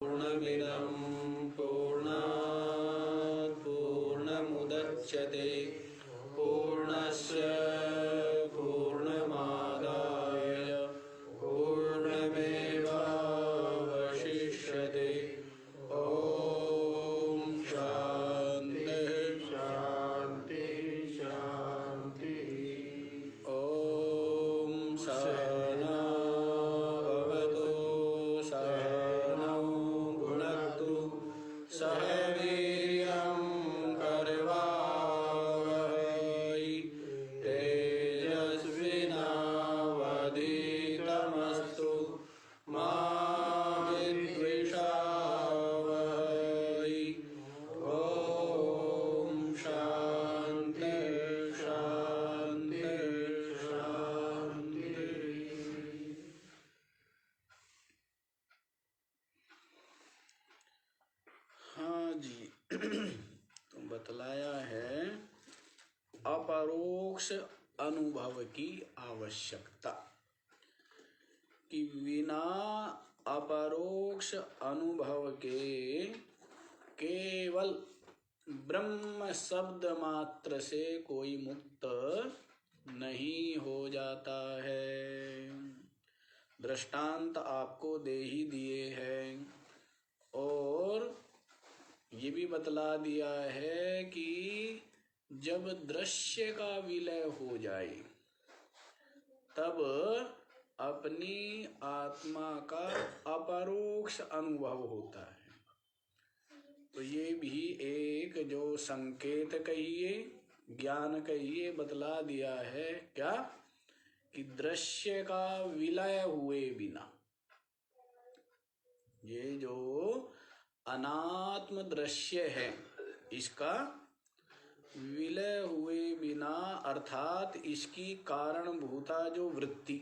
पूर्णमिदं पूर्णात् पूर्णमुदच्यते पूर्णस्य पूर्णमादाय पूर्णमेवावशिष्यते। ॐ शान्ति शान्ति शान्ति। ॐ सहना भवतु सहनौ भुनक्तु सह वीर्यं करवावहै तेजस्विनावधीतमस्तु मा विद्विषावहै। ॐ शान्ति शान्ति शान्ति। हाँ जी तो बतलाया है अपरोक्ष अनुभव की आवश्यकता कि बिना अपरोक्ष अनुभव के केवल ब्रह्म शब्द मात्र से कोई मुक्त नहीं हो जाता है। दृष्टांत आपको दे ही दिए हैं और ये भी बतला दिया है कि जब दृश्य का विलय हो जाए तब अपनी आत्मा का अपरोक्ष अनुभव होता है। तो ये भी एक जो संकेत कहिए ज्ञान कहिए बतला दिया है क्या कि दृश्य का विलय हुए बिना ये जो अनात्म दृश्य है इसका विलय हुए बिना अर्थात इसकी कारणभूता जो वृत्ति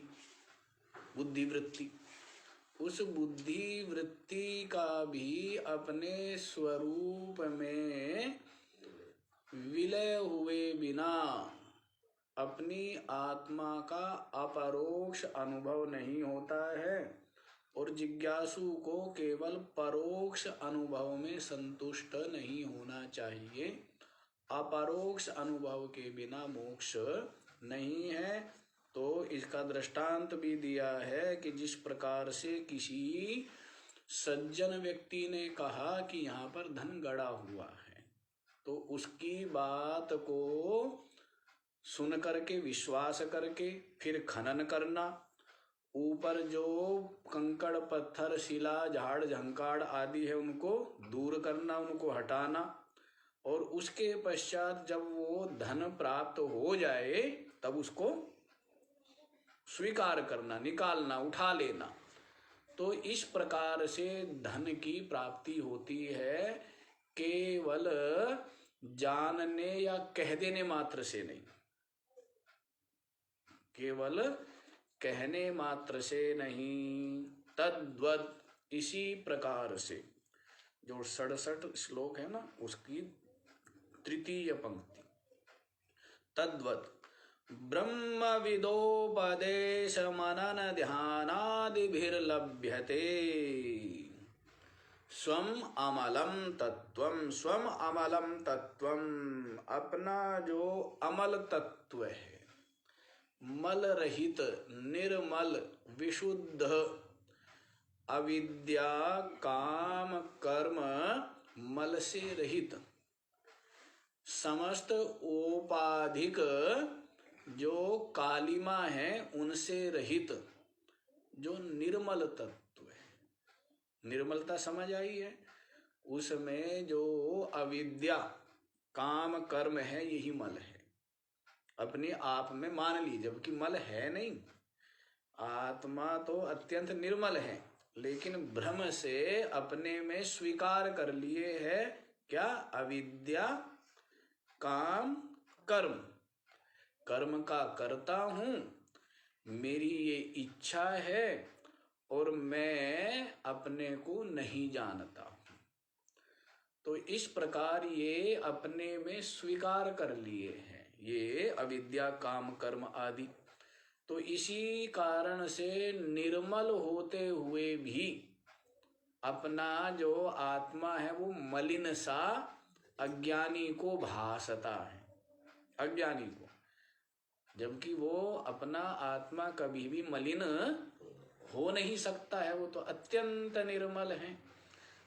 बुद्धि वृत्ति उस बुद्धि वृत्ति का भी अपने स्वरूप में विलय हुए बिना अपनी आत्मा का अपरोक्ष अनुभव नहीं होता है और जिज्ञासु को केवल परोक्ष अनुभव में संतुष्ट नहीं होना चाहिए। अपरोक्ष अनुभव के बिना मोक्ष नहीं है। तो इसका दृष्टांत भी दिया है कि जिस प्रकार से किसी सज्जन व्यक्ति ने कहा कि यहाँ पर धन गड़ा हुआ है तो उसकी बात को सुन करके विश्वास करके फिर खनन करना, ऊपर जो कंकड़ पत्थर शिला झाड़ झंकाड़ आदि है उनको दूर करना, उनको हटाना और उसके पश्चात जब वो धन प्राप्त हो जाए तब उसको स्वीकार करना, निकालना, उठा लेना। तो इस प्रकार से धन की प्राप्ति होती है केवल जानने या कह देने मात्र से नहीं, केवल कहने मात्र से नहीं। तद्वत इसी प्रकार से जो 67 श्लोक है ना उसकी तृतीय पंक्ति तद्वत ब्रह्मविदोपदेश मनन ध्यानादिभिर्लभ्यते स्वम अमलम तत्वम। स्वम अमलम तत्वम अपना जो अमल तत्व है, मल रहित निर्मल विशुद्ध अविद्या काम कर्म मल से रहित समस्त औपाधिक जो कालिमा है उनसे रहित जो निर्मल तत्व है। निर्मलता समझ आई है? उसमें जो अविद्या काम कर्म है यही मल है। अपने आप में मान ली जबकि मल है नहीं। आत्मा तो अत्यंत निर्मल है लेकिन भ्रम से अपने में स्वीकार कर लिए है क्या? अविद्या काम कर्म। कर्म का करता हूँ, मेरी ये इच्छा है और मैं अपने को नहीं जानता हूँ। तो इस प्रकार ये अपने में स्वीकार कर लिए हैं ये अविद्या काम कर्म आदि। तो इसी कारण से निर्मल होते हुए भी अपना जो आत्मा है वो मलिन सा अज्ञानी को भासता है, अज्ञानी को, जबकि वो अपना आत्मा कभी भी मलिन हो नहीं सकता है, वो तो अत्यंत निर्मल है।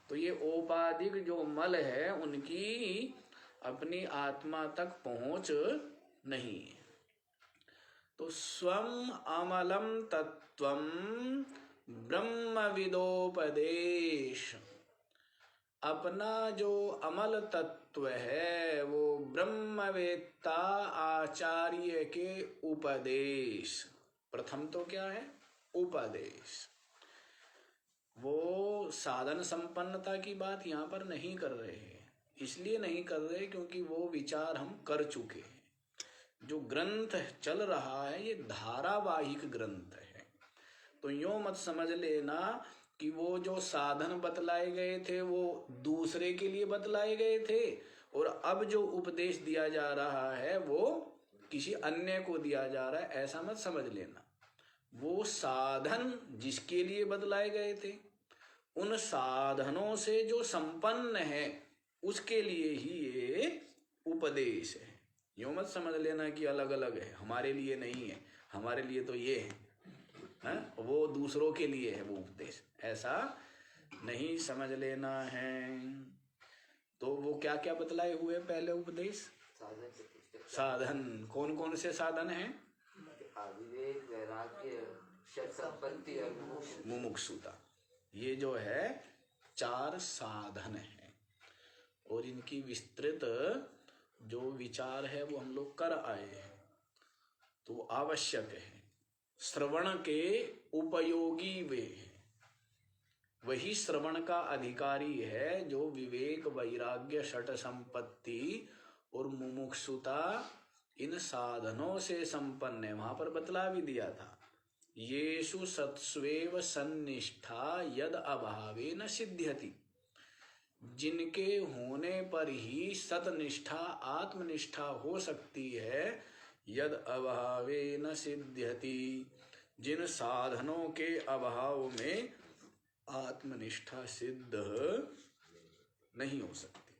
तो ये औपाधिक जो मल है उनकी अपनी आत्मा तक पहुंच नहीं है। तो स्वम अमलम तत्वम ब्रह्मविदोपदेश, अपना जो अमल तत्व है वो ब्रह्मवेत्ता आचार्य के उपदेश। प्रथम तो क्या है? उपदेश। वो साधन संपन्नता की बात यहाँ पर नहीं कर रहे हैं, इसलिए नहीं कर रहे क्योंकि वो विचार हम कर चुके हैं। जो ग्रंथ चल रहा है ये धारावाहिक ग्रंथ है, तो यूं मत समझ लेना कि वो जो साधन बतलाए गए थे वो दूसरे के लिए बतलाए गए थे और अब जो उपदेश दिया जा रहा है वो किसी अन्य को दिया जा रहा है, ऐसा मत समझ लेना। वो साधन जिसके लिए बतलाए गए थे, उन साधनों से जो संपन्न है उसके लिए ही ये उपदेश है। यूं मत समझ लेना कि अलग अलग है, हमारे लिए नहीं है, हमारे लिए तो ये है, वो दूसरों के लिए है वो उपदेश, ऐसा नहीं समझ लेना है। तो वो क्या क्या बतलाए हुए पहले उपदेश? साधन। कौन कौन से साधन हैं? विवेक, वैराग्य, षट संपत्ति और मुमुक्षुता। ये जो है 4 साधन हैं और इनकी विस्तृत जो विचार है वो हम लोग कर आए हैं। तो आवश्यक है, श्रवण के उपयोगी वे हैं, वही श्रवण का अधिकारी है जो विवेक, वैराग्य, षट संपत्ति और मुमुक्षुता इन साधनों से संपन्न है। वहां पर बतला भी दिया था, येषु सत्स्वेव सन्निष्ठा यद अभावे न सिद्ध्यति, जिनके होने पर ही सतनिष्ठा आत्मनिष्ठा हो सकती है, यद अभावे न सिद्ध्यति, जिन साधनों के अभाव में आत्मनिष्ठा सिद्ध नहीं हो सकती।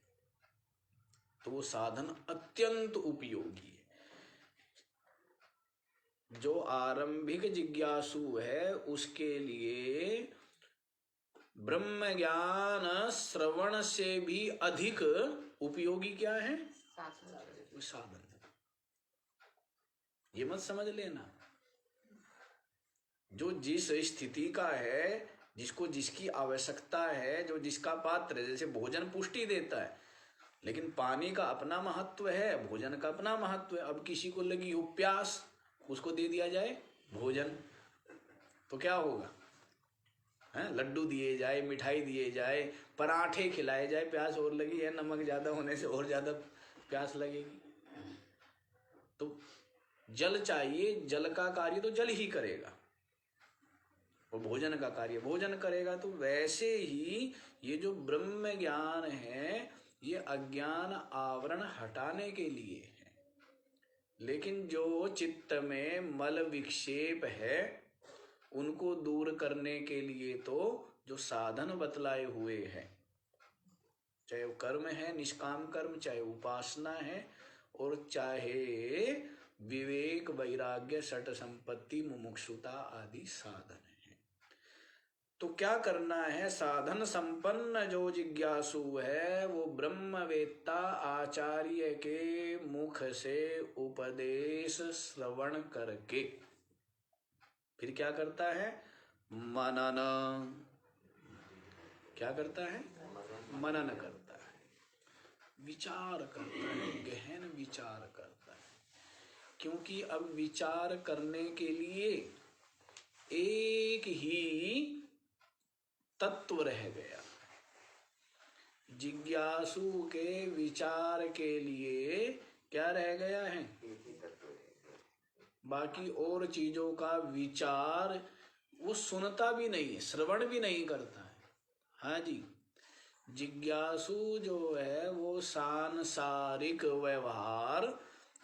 तो वो साधन अत्यंत उपयोगी है। जो आरंभिक जिज्ञासु है उसके लिए ब्रह्म ज्ञान श्रवण से भी अधिक उपयोगी क्या है? साधन। ये मत समझ लेना, जो जिस स्थिति का है, जिसको जिसकी आवश्यकता है, जो जिसका पात्र है, जैसे भोजन पुष्टि देता है, लेकिन पानी का अपना महत्व है, भोजन का अपना महत्व है। अब किसी को लगी हो प्यास, उसको दे दिया जाए भोजन, तो क्या होगा? लड्डू दिए जाए, मिठाई दिए जाए, पराठे खिलाए जाए, प्यास और लगी है, नमक ज्यादा होने से और ज्यादा प्यास लगेगी। तो जल चाहिए, जल का कार्य तो जल ही करेगा और भोजन का कार्य भोजन करेगा। तो वैसे ही ये जो ब्रह्म ज्ञान है ये अज्ञान आवरण हटाने के लिए है, लेकिन जो चित्त में मल विक्षेप है उनको दूर करने के लिए तो जो साधन बतलाए हुए हैं, चाहे वो कर्म है, निष्काम कर्म, चाहे उपासना है, और चाहे विवेक, वैराग्य, षट संपत्ति, मुमुक्षुता आदि साधन है। तो क्या करना है? साधन संपन्न जो जिज्ञासु है वो ब्रह्मवेत्ता आचार्य के मुख से उपदेश श्रवण करके फिर क्या करता है? मनन। क्या करता है? मनन करता है, विचार करता है, गहन विचार करता है। क्योंकि अब विचार करने के लिए एक ही तत्व रह गया। जिज्ञासु के विचार के लिए क्या रह गया है? बाकी और चीजों का विचार वो सुनता भी नहीं है, श्रवण भी नहीं करता है। हाँ जी, जिज्ञासु जो है वो सांसारिक व्यवहार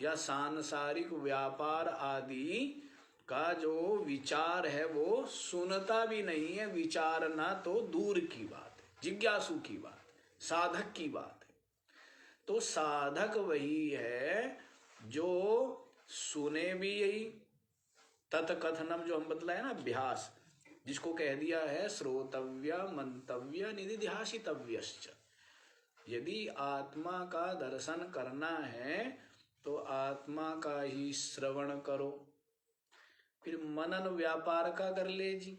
या सांसारिक व्यापार आदि का जो विचार है वो सुनता भी नहीं है, विचारना तो दूर की बात। जिज्ञासु की बात, साधक की बात है। तो साधक वही है जो सुने भी यही, तत्कथनम जो हम बतलाए ना, अभ्यास, जिसको कह दिया है श्रोतव्य मंतव्य निधिध्यासितव्यश्च। यदि आत्मा का दर्शन करना है तो आत्मा का ही श्रवण करो। फिर मनन व्यापार का कर ले जी,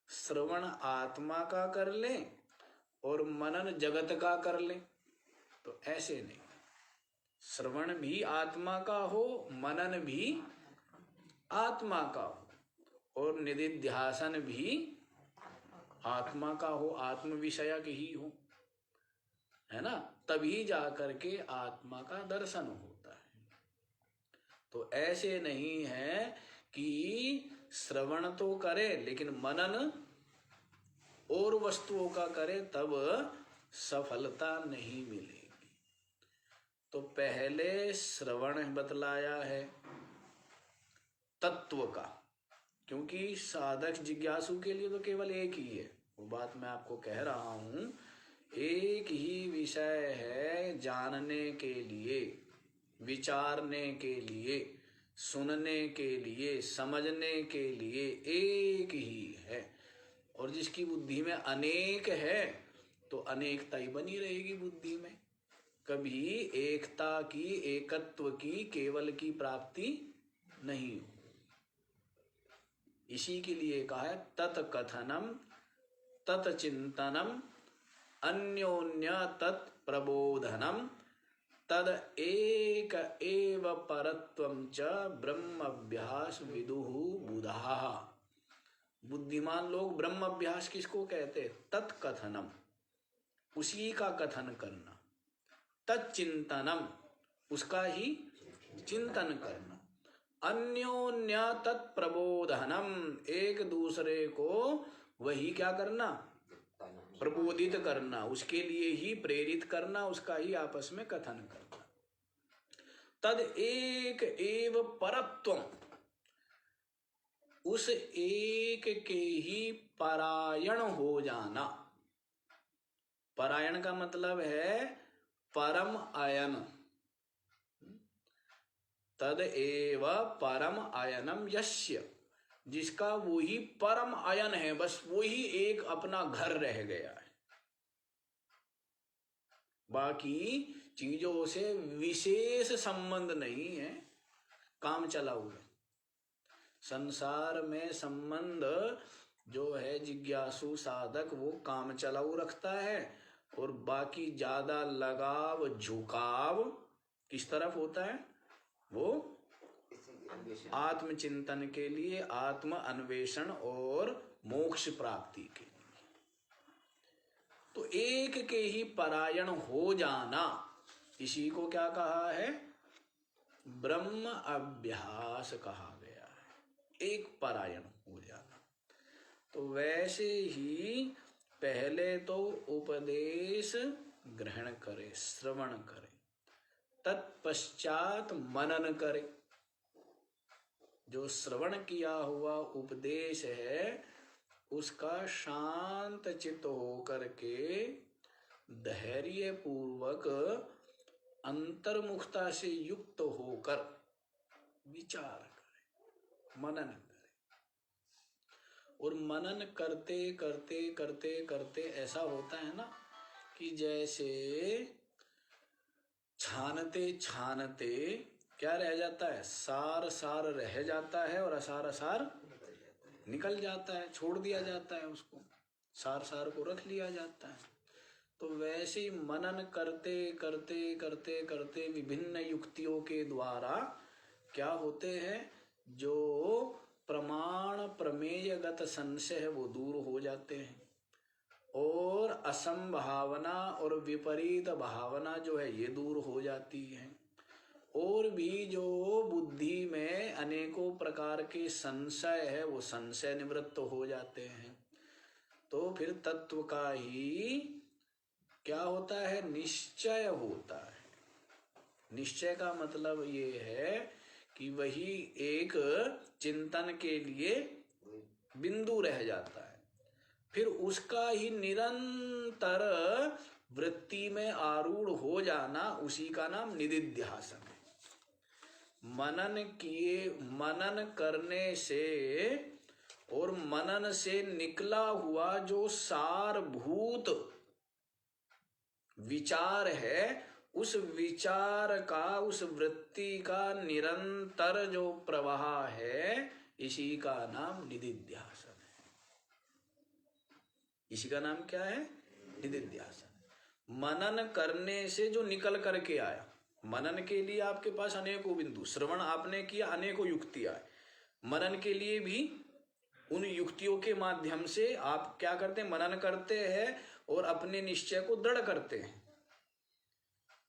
श्रवण आत्मा का कर ले और मनन जगत का कर ले। तो ऐसे नहीं, श्रवण भी आत्मा का हो, मनन भी आत्मा का हो और निधिध्यासन भी आत्मा का हो, आत्म विषयक ही हो, है ना, तभी जाकर के आत्मा का दर्शन होता है। तो ऐसे नहीं है कि श्रवण तो करे लेकिन मनन और वस्तुओं का करे, तब सफलता नहीं मिलेगी। तो पहले श्रवण बतलाया है तत्व का, क्योंकि साधक जिज्ञासु के लिए तो केवल एक ही है। वो बात मैं आपको कह रहा हूं, एक ही विषय है जानने के लिए, विचारने के लिए, सुनने के लिए, समझने के लिए एक ही है। और जिसकी बुद्धि में अनेक है तो अनेकता ही बनी रहेगी बुद्धि में, कभी एकता की, एकत्व की, केवल की प्राप्ति नहीं हो। इसी के लिए कहा है तत्कथनम तत्चिंतनम अन्योन्य तत्प्रबोधनम तद एक एव परत्वं च ब्रह्मभ्यास विदुः बुधाः। बुद्धिमान लोग ब्रह्म अभ्यास किसको कहते हैं? तत्कथनम, उसी का कथन करना, तच्चिंतनम, उसका ही चिंतन करना, अन्योन्य तत्प्रबोधनम, एक दूसरे को वही क्या करना, प्रबोधित करना, उसके लिए ही प्रेरित करना, उसका ही आपस में कथन करना। तद एक एव परत्वम, उस एक के ही परायण हो जाना। परायण का मतलब है परम अयन। तद एव परम अयनम यस्य, जिसका वही परम अयन है, बस वही एक अपना घर रह गया है, बाकी चीजों से विशेष संबंध नहीं है, काम चलाऊ है। संसार में संबंध जो है जिज्ञासु साधक वो काम चलाऊ रखता है, और बाकी ज्यादा लगाव झुकाव किस तरफ होता है? वो आत्मचिंतन के लिए, आत्म अन्वेषण और मोक्ष प्राप्ति के लिए। तो एक के ही परायण हो जाना, इसी को क्या कहा है? ब्रह्म अभ्यास कहा गया है, एक परायण हो जाना। तो वैसे ही पहले तो उपदेश ग्रहण करे, श्रवण करे, तत्पश्चात मनन करे। जो श्रवण किया हुआ उपदेश है उसका शांत चित्त होकर के धैर्य पूर्वक अंतर्मुखता से युक्त होकर विचार करे, मनन करे। और मनन करते करते करते करते ऐसा होता है ना कि जैसे छानते छानते क्या रह जाता है? सार सार रह जाता है और असार असार निकल जाता है, छोड़ दिया जाता है उसको, सार सार को रख लिया जाता है। तो वैसे ही मनन करते करते करते करते विभिन्न युक्तियों के द्वारा क्या होते हैं? जो प्रमाण प्रमेयगत संशय है वो दूर हो जाते हैं, और असंभावना और विपरीत भावना जो है ये दूर हो जाती है, और भी जो बुद्धि में अनेकों प्रकार के संशय है वो संशय निवृत्त हो जाते हैं। तो फिर तत्व का ही क्या होता है? निश्चय होता है। निश्चय का मतलब ये है कि वही एक चिंतन के लिए बिंदु रह जाता है। फिर उसका ही निरंतर वृत्ति में आरूढ़ हो जाना, उसी का नाम निदिध्यासन है। मनन करने से और मनन से निकला हुआ जो सारभूत विचार है, उस विचार का, उस वृत्ति का निरंतर जो प्रवाह है, इसी का नाम निदिध्यासन है। इसी का नाम क्या है? निदिध्यासन। मनन करने से जो निकल करके आया, मनन के लिए आपके पास अनेकों बिंदु, श्रवण आपने किया, अनेकों युक्तियां है। मनन के लिए भी उन युक्तियों के माध्यम से आप क्या करते हैं? मनन करते हैं और अपने निश्चय को दृढ़ करते हैं।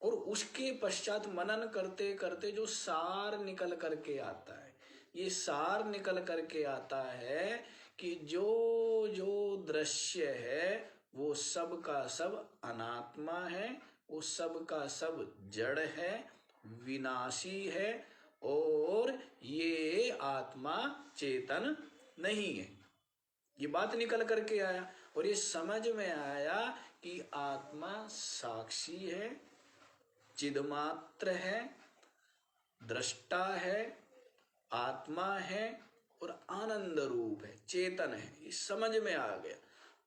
और उसके पश्चात मनन करते करते जो सार निकल करके आता है, ये सार निकल करके आता है कि जो जो दृश्य है वो सब का सब अनात्मा है, वो सब का सब जड़ है, विनाशी है, और ये आत्मा चेतन नहीं है। ये बात निकल करके आया और ये समझ में आया कि आत्मा साक्षी है, चिदमात्र है, दृष्टा है, आत्मा है और आनंद रूप है, चेतन है। ये समझ में आ गया।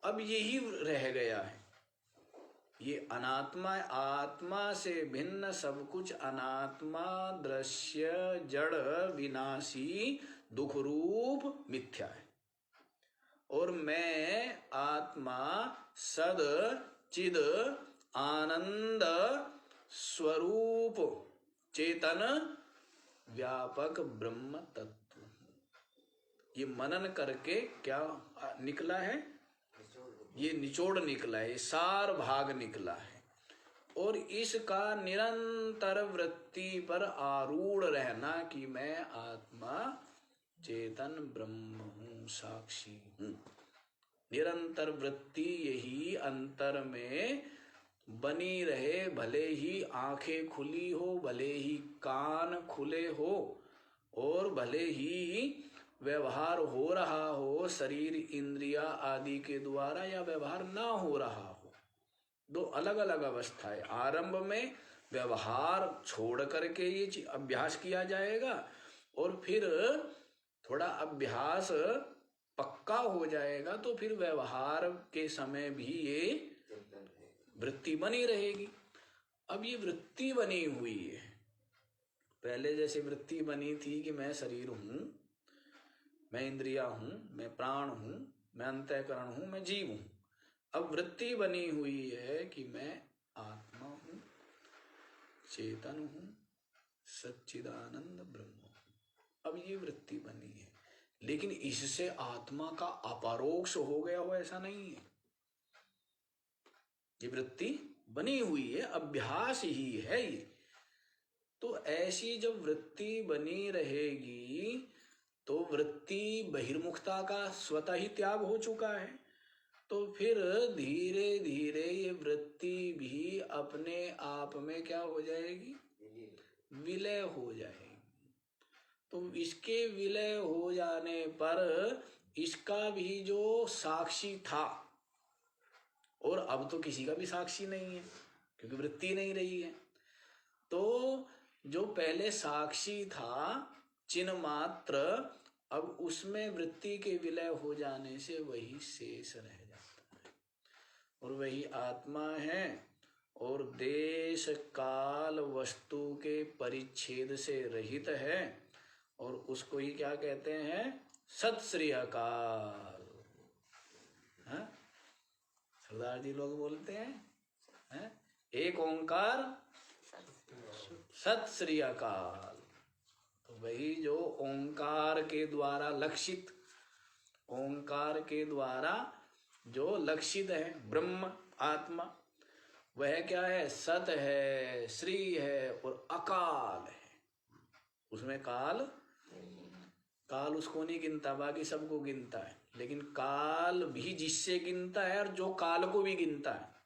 अब यही रह गया है, ये अनात्मा, आत्मा से भिन्न सब कुछ अनात्मा, दृश्य, जड़, विनाशी, दुख रूप, मिथ्या है। और मैं आत्मा, सद चिद आनंद स्वरूप, चेतन, व्यापक ब्रह्म तत्व। ये मनन करके क्या निकला है? ये निचोड़ निकला है, ये सार भाग निकला है। और इसका निरंतर वृत्ति पर आरूढ़ रहना कि मैं आत्मा, चेतन ब्रह्म हूँ, साक्षी हूँ। निरंतर वृत्ति यही अंतर में बनी रहे, भले ही आंखें खुली हो, भले ही कान खुले हो, और भले ही व्यवहार हो रहा हो शरीर, इंद्रिया आदि के द्वारा, या व्यवहार ना हो रहा हो। दो अलग अलग अवस्थाएं। आरंभ में व्यवहार छोड़ करके ये अभ्यास किया जाएगा, और फिर थोड़ा अभ्यास पक्का हो जाएगा तो फिर व्यवहार के समय भी ये वृत्ति बनी रहेगी। अब ये वृत्ति बनी हुई है। पहले जैसे वृत्ति बनी थी कि मैं शरीर हूं, मैं इंद्रिया हूं, मैं प्राण हूं, मैं अंतःकरण हूं, मैं जीव हूं। अब वृत्ति बनी हुई है कि मैं आत्मा हूं, चेतन हूं, सच्चिदानंद ब्रह्म हूं। अब ये वृत्ति बनी है, लेकिन इससे आत्मा का अपरोक्ष हो गया हो ऐसा नहीं है। ये वृत्ति बनी हुई है, अभ्यास ही है ये। तो ऐसी जब वृत्ति बनी रहेगी तो वृत्ति बहिर्मुखता का स्वतः ही त्याग हो चुका है। तो फिर धीरे धीरे ये वृत्ति भी अपने आप में क्या हो जाएगी? विलय हो जाएगी। तो इसके विलय हो जाने पर इसका भी जो साक्षी था, और अब तो किसी का भी साक्षी नहीं है क्योंकि वृत्ति नहीं रही है। तो जो पहले साक्षी था चिन्ह मात्र, अब उसमें वृत्ति के विलय हो जाने से वही शेष रह जाता है, और वही आत्मा है। और देश काल वस्तु के परिच्छेद से रहित है, और उसको ही क्या कहते हैं? सत श्री अकाल। हाँ, सरदार जी लोग बोलते हैं, एक ओंकार सत श्री अकाल। तो वही जो ओंकार के द्वारा लक्षित, ओंकार के द्वारा जो लक्षित है ब्रह्म आत्मा, वह क्या है? सत है, श्री है और अकाल है। उसमें काल उसको नहीं गिनता, बाकी सबको गिनता है। लेकिन काल भी जिससे गिनता है और जो काल को भी गिनता है,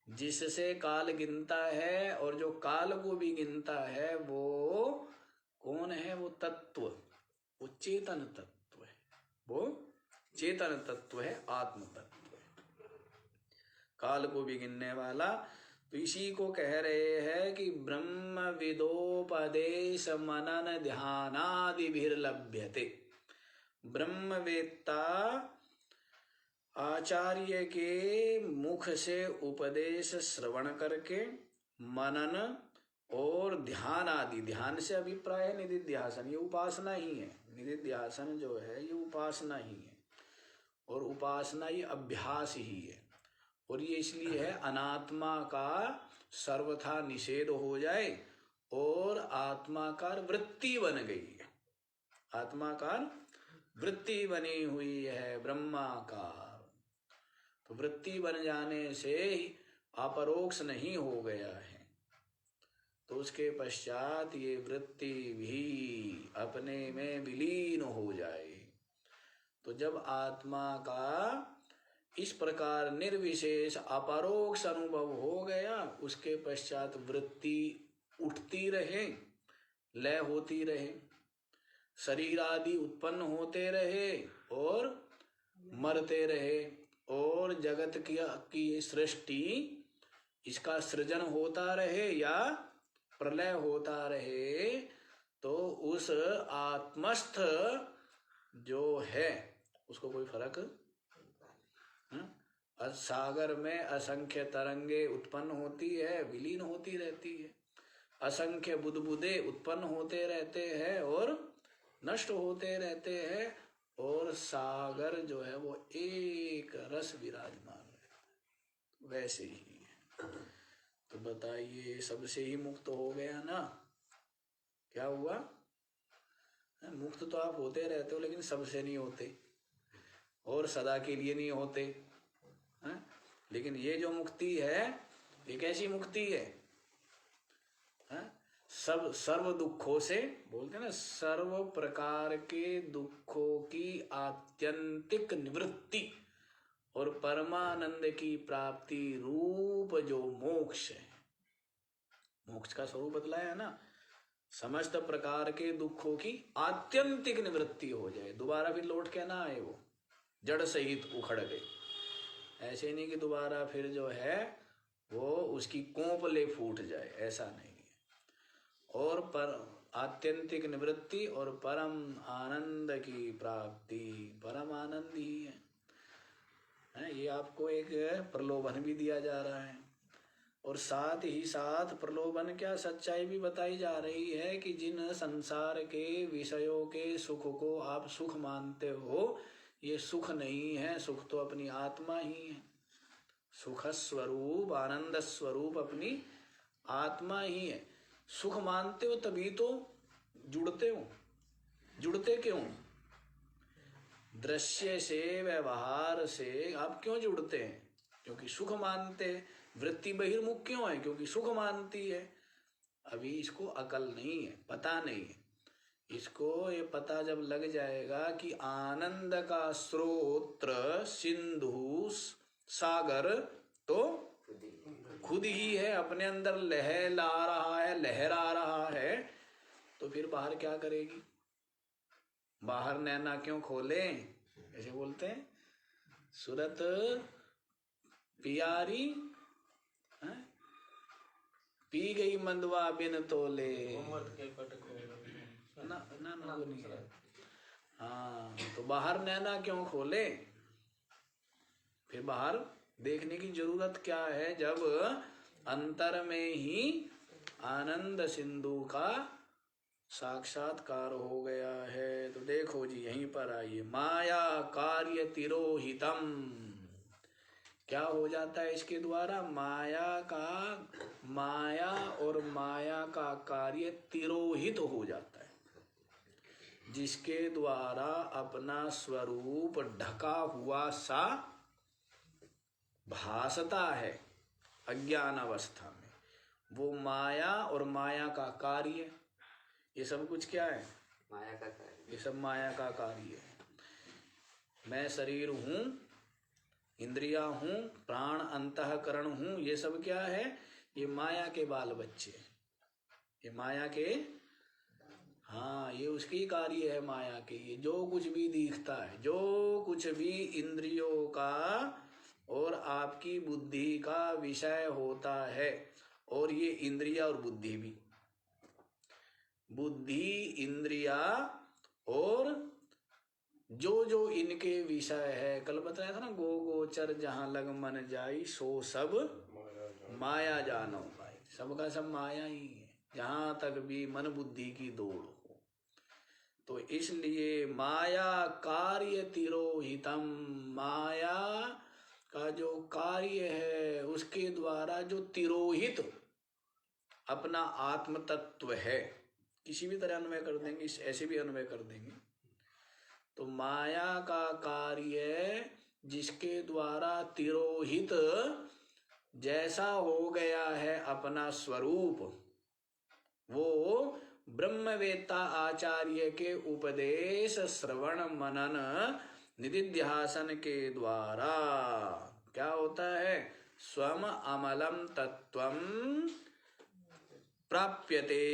जिससे काल गिनता है और जो काल को भी गिनता है, वो कौन है? वो तत्व, वो चेतन तत्व है, वो चेतन तत्व है, आत्म तत्व है, काल को भी गिनने वाला। तो इसी को कह रहे हैं कि ब्रह्म विदोपदेश मनन ध्यानादिभिर्लभ्यते। ब्रह्मवेत्ता आचार्य के मुख से उपदेश श्रवण करके मनन और ध्यान आदि, ध्यान से अभिप्राय है निधिध्यासन, ये उपासना ही है। निधिध्यासन जो है ये उपासना ही है, और उपासना ये अभ्यास ही है। और ये इसलिए है अनात्मा का सर्वथा निषेध हो जाए और आत्माकार वृत्ति बन गई है, आत्माकार वृत्ति बनी हुई है ब्रह्माकार। तो वृत्ति बन जाने से अपरोक्ष नहीं हो गया है, तो उसके पश्चात ये वृत्ति भी अपने में विलीन हो जाए। तो जब आत्मा का इस प्रकार निर्विशेष अपरोक्ष अनुभव हो गया, उसके पश्चात वृत्ति उठती रहे, लय होती रहे, शरीर आदि उत्पन्न होते रहे और मरते रहे, और जगत की सृष्टि, इसका सृजन होता रहे या प्रलय होता रहे, तो उस आत्मस्थ जो है उसको कोई फर्क। सागर में असंख्य तरंगे उत्पन्न होती है, विलीन होती रहती है, असंख्य बुदबुदे उत्पन्न होते रहते हैं और नष्ट होते रहते हैं, और सागर जो है वो एक रस विराजमान है, वैसे ही है। तो बताइए, सबसे ही मुक्त हो गया ना, क्या हुआ? मुक्त तो आप होते रहते हो, लेकिन सबसे नहीं होते और सदा के लिए नहीं होते हैं? लेकिन ये जो मुक्ति है, ये कैसी मुक्ति है? सब सर्व दुखों से, बोलते हैं ना, सर्व प्रकार के दुखों की आत्यंतिक निवृत्ति और परमानंद की प्राप्ति रूप जो मोक्ष है, मोक्ष का स्वरूप बतलाया है ना, समस्त प्रकार के दुखों की आत्यंतिक निवृत्ति हो जाए, दोबारा फिर लौट के ना आए, वो जड़ सहित उखड़ गए। ऐसे नहीं कि दोबारा फिर जो है वो उसकी कोंपले फूट जाए, ऐसा नहीं है। और पर आत्यंतिक निवृत्ति और परम आनंद की प्राप्ति, परम आनंद ही है। ये आपको एक प्रलोभन भी दिया जा रहा है, और साथ ही साथ प्रलोभन क्या, सच्चाई भी बताई जा रही है कि जिन संसार के विषयों के सुख को आप सुख मानते हो, ये सुख नहीं है, सुख तो अपनी आत्मा ही है। सुख स्वरूप, आनंद स्वरूप अपनी आत्मा ही है। सुख मानते हो तभी तो जुड़ते हो। जुड़ते क्यों? दृश्य से, व्यवहार से आप क्यों जुड़ते हैं? क्योंकि सुख मानते हैं। वृत्ति बहिर्मुख क्यों है? क्योंकि सुख मानती है। अभी इसको अकल नहीं है, पता नहीं है। इसको ये पता जब लग जाएगा कि आनंद का स्रोत्र सिंधु सागर तो खुद ही है, अपने अंदर लहला रहा है, लहरा रहा है, तो फिर बाहर क्या करेगी? बाहर नैना क्यों खोले, ऐसे बोलते हैं। सूरत पियारी पी गई मंदवा बिन तोले ना, ना, ना, वो नहीं है। हाँ, तो बाहर नैना क्यों खोले? फिर बाहर देखने की जरूरत क्या है, जब अंतर में ही आनंद सिंधु का साक्षात्कार हो गया है। तो देखो जी, यहीं पर आइए, माया कार्य तिरोहितम। क्या हो जाता है इसके द्वारा? माया और माया का कार्य तिरोहित हो जाता है, जिसके द्वारा अपना स्वरूप ढका हुआ सा भासता है अज्ञान अवस्था में, वो माया और माया का कार्य, ये सब कुछ क्या है? माया का कार्य। ये सब माया का कार्य है। मैं शरीर हूँ, इंद्रिया हूँ, प्राण अंतःकरण हूँ, ये सब क्या है? ये माया के बाल बच्चे, ये माया के, हाँ, ये उसकी कार्य है माया के। ये जो कुछ भी दिखता है, जो कुछ भी इंद्रियों का और आपकी बुद्धि का विषय होता है, और ये इंद्रिया और बुद्धि भी, बुद्धि इंद्रिया और जो जो इनके विषय है, कल बताया था ना, गो गोचर जहाँ लग मन जाई सो सब माया जानो पाई। सबका सब माया ही है, जहाँ तक भी मन बुद्धि की दौड़ हो। तो इसलिए माया कार्य तिरोहितम, माया का जो कार्य है उसके द्वारा जो तिरोहित अपना आत्म तत्व है, किसी भी तरह अन्वय कर देंगे, ऐसे भी अन्वय कर देंगे। तो माया का कार्य जिसके द्वारा तिरोहित जैसा हो गया है अपना स्वरूप, वो ब्रह्मवेत्ता आचार्य के उपदेश श्रवण मनन निदिध्यासन के द्वारा क्या होता है, स्वम अमलम तत्वम प्राप्यते।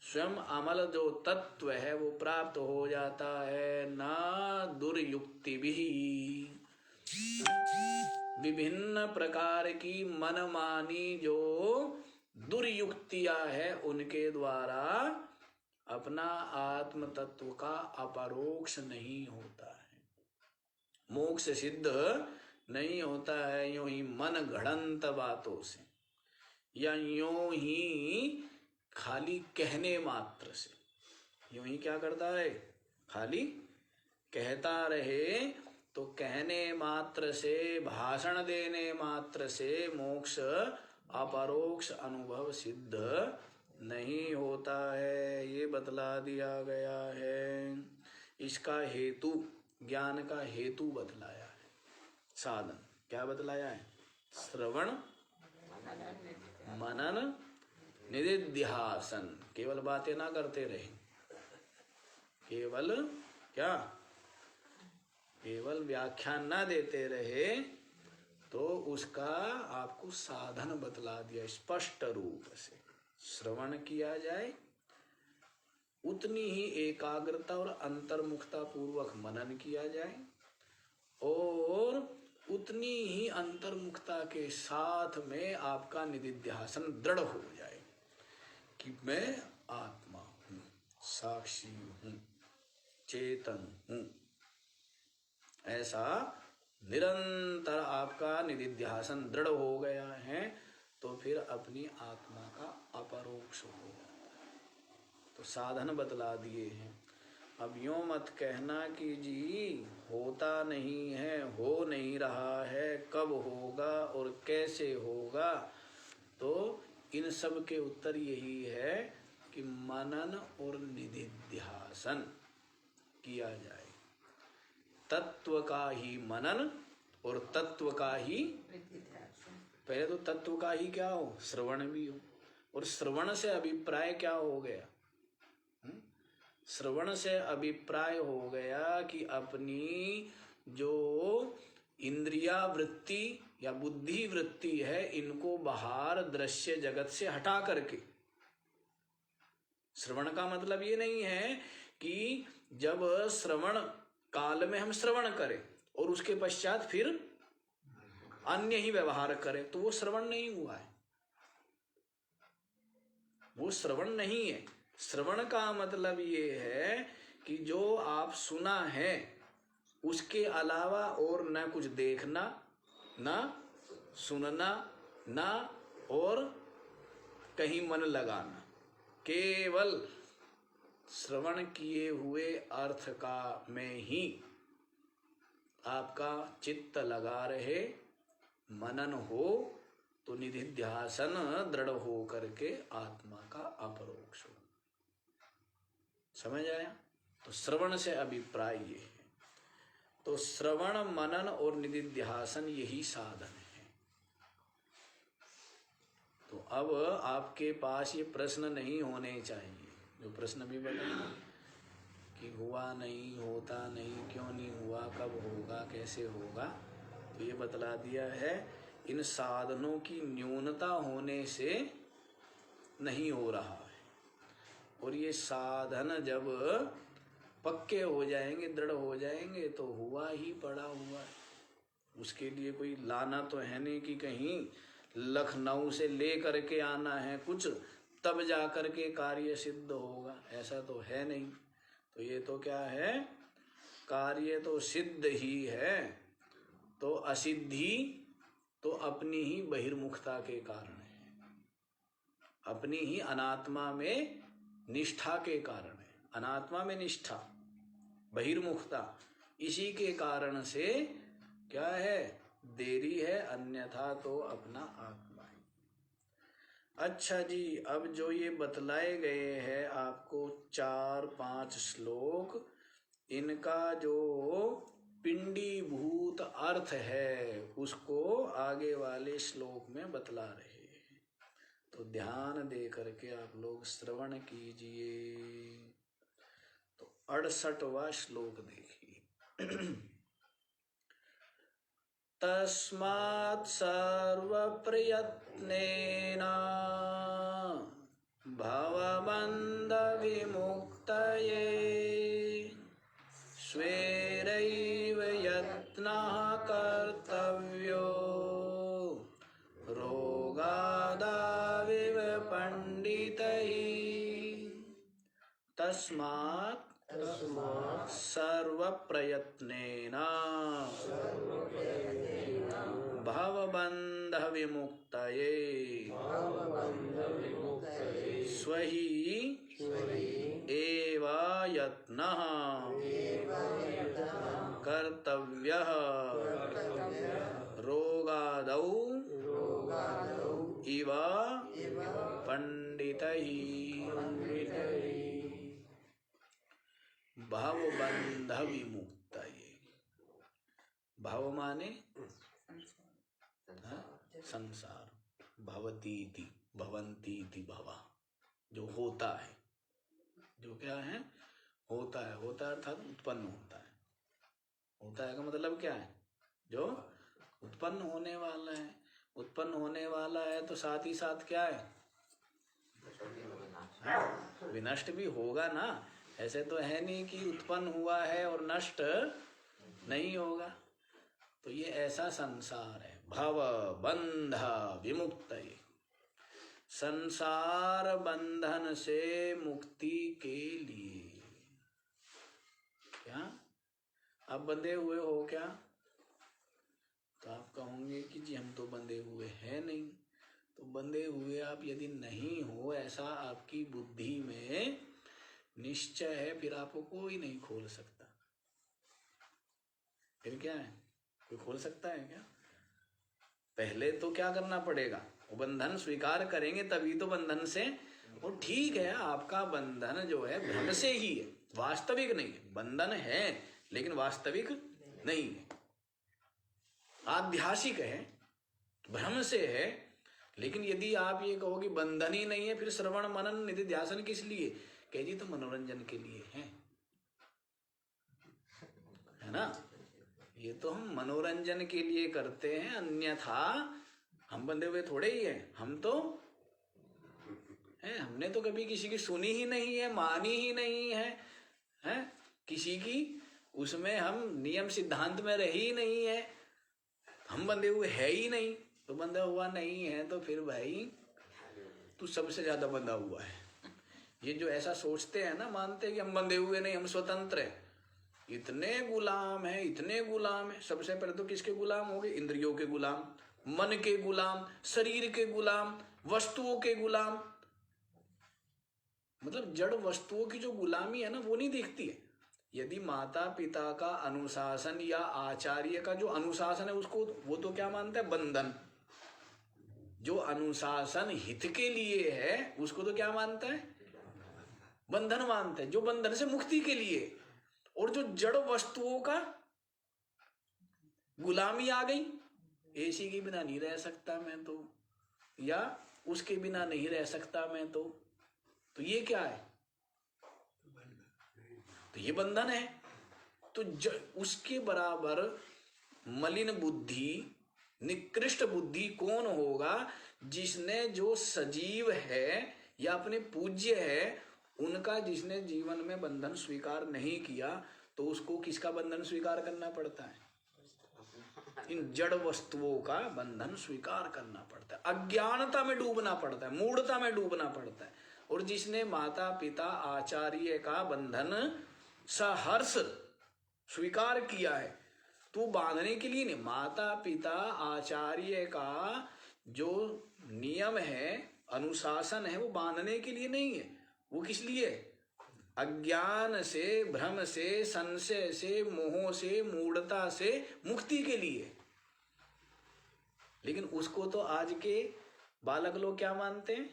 स्वयं अमल जो तत्व है वो प्राप्त हो जाता है। ना दुर्युक्ति भी, विभिन्न प्रकार की मनमानी जो दुर्युक्तियां है उनके द्वारा अपना आत्म तत्व का अपरोक्ष नहीं होता है, मोक्ष सिद्ध नहीं होता है। यूं ही मन घड़ंत बातों से, या यूं ही खाली कहने मात्र से, यूं ही क्या करता है, खाली कहता रहे, तो कहने मात्र से, भाषण देने मात्र से मोक्ष अपरोक्ष अनुभव सिद्ध नहीं होता है। ये बतला दिया गया है। इसका हेतु, ज्ञान का हेतु बतलाया है। साधन क्या बतलाया है, श्रवण मनन निदिध्यासन। केवल बातें ना करते रहे, केवल क्या, केवल व्याख्यान ना देते रहे, तो उसका आपको साधन बतला दिया स्पष्ट रूप से। श्रवण किया जाए, उतनी ही एकाग्रता और अंतर्मुखता पूर्वक मनन किया जाए, और उतनी ही अंतर्मुखता के साथ में आपका निदिध्यासन दृढ़ हो जाए कि मैं आत्मा हूँ, साक्षी हूँ, चेतन हूँ। ऐसा निरंतर आपका निदिध्यासन दृढ़ हो गया है, तो फिर अपनी आत्मा का अपरोक्ष हो जाता है। तो साधन बतला दिए हैं। अब यूं मत कहना कि जी होता नहीं है, हो नहीं रहा है, कब होगा और कैसे होगा। तो इन सब के उत्तर यही है कि मनन और निदिध्यासन किया जाए। तत्व का ही मनन और तत्व का ही, पहले तो तत्व का ही क्या हो, श्रवण भी हो। और श्रवण से अभिप्राय क्या हो गया, श्रवण से अभिप्राय हो गया कि अपनी जो इंद्रिया वृत्ति या बुद्धि वृत्ति है, इनको बाहर दृश्य जगत से हटा करके। श्रवण का मतलब ये नहीं है कि जब श्रवण काल में हम श्रवण करें और उसके पश्चात फिर अन्य ही व्यवहार करें, तो वो श्रवण नहीं हुआ है, वो श्रवण नहीं है। श्रवण का मतलब ये है कि जो आप सुना है उसके अलावा और न कुछ देखना, न सुनना, न और कहीं मन लगाना, केवल श्रवण किए हुए अर्थ का में ही आपका चित्त लगा रहे, मनन हो, तो निदिध्यासन दृढ़ हो करके आत्मा का अपरोक्ष हो। समझ आया? तो श्रवण से अभिप्राय ये है। तो श्रवण मनन और निदिध्यासन यही साधन है। तो अब आपके पास ये प्रश्न नहीं होने चाहिए, जो प्रश्न भी बताए कि हुआ नहीं, होता नहीं, क्यों नहीं हुआ, कब होगा, कैसे होगा। तो ये बतला दिया है, इन साधनों की न्यूनता होने से नहीं हो रहा है। और ये साधन जब पक्के हो जाएंगे, दृढ़ हो जाएंगे, तो हुआ ही पड़ा हुआ है। उसके लिए कोई लाना तो है नहीं कि कहीं लखनऊ से ले करके आना है कुछ, तब जा करके कार्य सिद्ध होगा, ऐसा तो है नहीं। तो ये तो क्या है, कार्य तो सिद्ध ही है, तो असिद्धि तो अपनी ही बहिर्मुखता के कारण है, अपनी ही अनात्मा में निष्ठा के कारण है। अनात्मा में निष्ठा, बहिर्मुखता, इसी के कारण से क्या है, देरी है, अन्यथा तो अपना आत्मा है। अच्छा जी, अब जो ये बतलाए गए हैं आपको 4-5 श्लोक, इनका जो पिंडीभूत अर्थ है उसको आगे वाले श्लोक में बतला रहे हैं, तो ध्यान दे करके आप लोग श्रवण कीजिए। तो 68वां श्लोक देखिए। तस्मात् सर्वप्रयत्नेन भवबन्ध विमुक्तये स्वेरैव यत्नः कर्तव्यो रोगादाविव पंडितैः। तस्मात् सर्वप्रयत्नेन भवबन्ध विमुक्तये स्वहि एव यत्नः कर्तव्यः रोगादौ इव पंडितैः। भवबन्ध विमुक्तये, भव माने संसार, भवतीति भवन्तीति भवा, जो होता है, जो क्या है, होता है, होता है अर्थात उत्पन्न होता है। होता है का मतलब क्या है, जो उत्पन्न होने वाला है। उत्पन्न होने वाला है तो साथ ही साथ क्या है, विनष्ट भी होगा ना। ऐसे तो है नहीं कि उत्पन्न हुआ है और नष्ट नहीं होगा। तो ये ऐसा संसार है, भव बंध विमुक्तये, संसार बंधन से मुक्ति के लिए। क्या आप बंधे हुए हो क्या? तो आप कहोगे कि जी हम तो बंधे हुए हैं नहीं। तो बंधे हुए आप यदि नहीं हो, ऐसा आपकी बुद्धि में निश्चय है, फिर आपको कोई नहीं खोल सकता। फिर क्या है, कोई खोल सकता है क्या? पहले तो क्या करना पड़ेगा, वो बंधन स्वीकार करेंगे तभी तो बंधन से। और ठीक है, आपका बंधन जो है भ्रम से ही है, वास्तविक नहीं है। बंधन है लेकिन वास्तविक नहीं है, आध्यासिक है, भ्रम से है। लेकिन यदि आप ये कहो कि बंधन ही नहीं है, फिर श्रवण मनन निधि ध्यासन किस लिए? कह जी तो मनोरंजन के लिए है ना। ये तो हम मनोरंजन के लिए करते हैं, अन्यथा हम बंधे हुए थोड़े ही हैं। हम तो है, हमने तो कभी किसी की सुनी ही नहीं है, मानी ही नहीं है, किसी की उसमें हम नियम सिद्धांत में रही ही नहीं है, हम बंधे हुए है ही नहीं। तो बंधा हुआ नहीं है तो फिर भाई तू सबसे ज्यादा बंधा हुआ है। ये जो ऐसा सोचते हैं ना, मानते हैं कि हम बंधे हुए नहीं, हम स्वतंत्र हैं, इतने गुलाम हैं, इतने गुलाम हैं। सबसे पहले तो किसके गुलाम हो गए? इंद्रियों के गुलाम, मन के गुलाम, शरीर के गुलाम, वस्तुओं के गुलाम। मतलब जड़ वस्तुओं की जो गुलामी है ना, वो नहीं दिखती है। यदि माता पिता का अनुशासन या आचार्य का जो अनुशासन है उसको, वो तो क्या मानता है? बंधन। जो अनुशासन हित के लिए है उसको तो क्या मानता है? बंधन मानता है। जो बंधन से मुक्ति के लिए, और जो जड़ वस्तुओं का गुलामी आ गई, एसी के बिना नहीं रह सकता मैं तो, या उसके बिना नहीं रह सकता मैं तो ये क्या है? तो ये बंधन है। तो उसके बराबर मलिन बुद्धि, निकृष्ट बुद्धि कौन होगा? जिसने जो सजीव है या अपने पूज्य है उनका जिसने जीवन में बंधन स्वीकार नहीं किया तो उसको किसका बंधन स्वीकार करना पड़ता है? इन जड़ वस्तुओं का बंधन स्वीकार करना पड़ता है, अज्ञानता में डूबना पड़ता है, मूढ़ता में डूबना पड़ता है। और जिसने माता पिता आचार्य का बंधन सहर्ष स्वीकार किया है, तो बांधने के लिए नहीं, माता पिता आचार्य का जो नियम है, अनुशासन है, वो बांधने के लिए नहीं है। वो किस लिए? अज्ञान से, भ्रम से, संशय से, मोह से, मूढ़ता से मुक्ति के लिए। लेकिन उसको तो आज के बालक लोग क्या मानते हैं?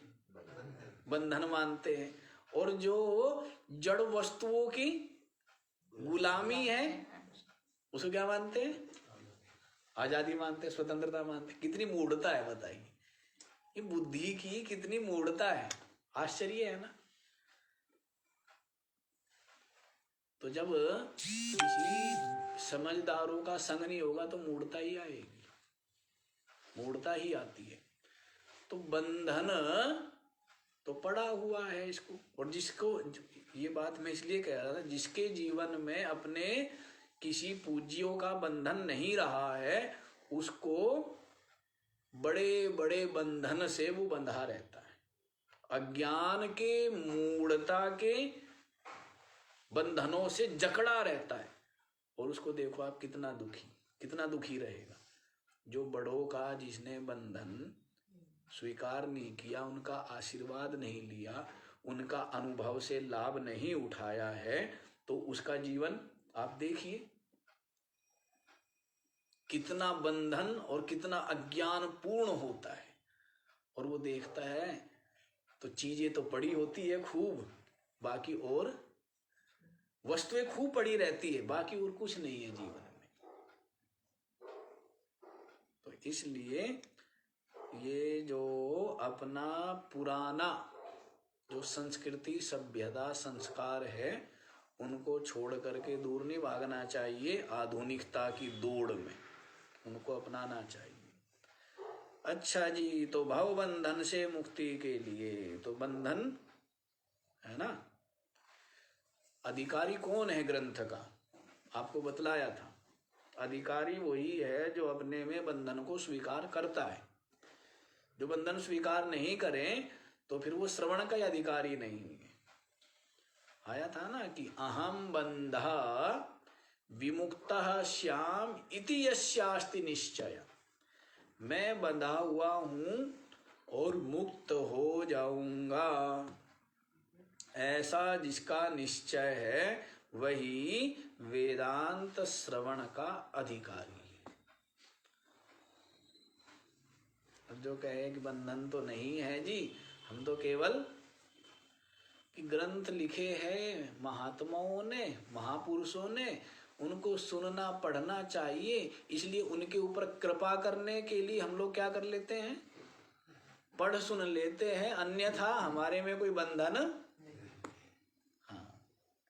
बंधन मानते हैं। और जो जड़ वस्तुओं की गुलामी है उसको क्या मानते हैं? आजादी मानते हैं, स्वतंत्रता मानते हैं। कितनी मूढ़ता है बताइए, ये बुद्धि की कितनी मूढ़ता है। आश्चर्य है ना। तो जब किसी समझदारों का संग नहीं होगा तो मूढ़ता ही आएगी, मूढ़ता ही आती है। तो बंधन तो पड़ा हुआ है इसको। और जिसको, ये बात मैं इसलिए कह रहा था, जिसके जीवन में अपने किसी पूज्यों का बंधन नहीं रहा है, उसको बड़े बड़े बंधन से वो बंधा रहता है। अज्ञान के, मूढ़ता के बंधनों से जकड़ा रहता है। और उसको देखो आप कितना दुखी रहेगा। जो बड़ों का जिसने बंधन स्वीकार नहीं किया, उनका आशीर्वाद नहीं लिया, उनका अनुभव से लाभ नहीं उठाया है, तो उसका जीवन आप देखिए कितना बंधन और कितना अज्ञान पूर्ण होता है। और वो देखता है तो चीजें तो पड़ी होती है खूब, बाकी और वस्तुएं खूब पड़ी रहती है, बाकी और कुछ नहीं है जीवन में। तो इसलिए ये जो अपना पुराना जो संस्कृति, सभ्यता, संस्कार है, उनको छोड़ करके दूर नहीं भागना चाहिए। आधुनिकता की दौड़ में उनको अपनाना चाहिए। अच्छा जी, तो भाव बंधन से मुक्ति के लिए तो बंधन है ना। अधिकारी कौन है ग्रंथ का? आपको बतलाया था, अधिकारी वही है जो अपने में बंधन को स्वीकार करता है। जो बंधन स्वीकार नहीं करें तो फिर वो श्रवण का अधिकारी नहीं है। आया था ना कि अहम बंधा विमुक्तः श्याम इति यस्यास्ति निश्चय, मैं बंधा हुआ हूं और मुक्त हो जाऊंगा, ऐसा जिसका निश्चय है वही वेदांत श्रवण का अधिकारी है। अब जो कहे कि बंधन तो नहीं है जी, हम तो केवल कि ग्रंथ लिखे हैं महात्माओं ने, महापुरुषों ने, उनको सुनना पढ़ना चाहिए, इसलिए उनके ऊपर कृपा करने के लिए हम लोग क्या कर लेते हैं? पढ़ सुन लेते हैं, अन्यथा हमारे में कोई बंधन। हाँ,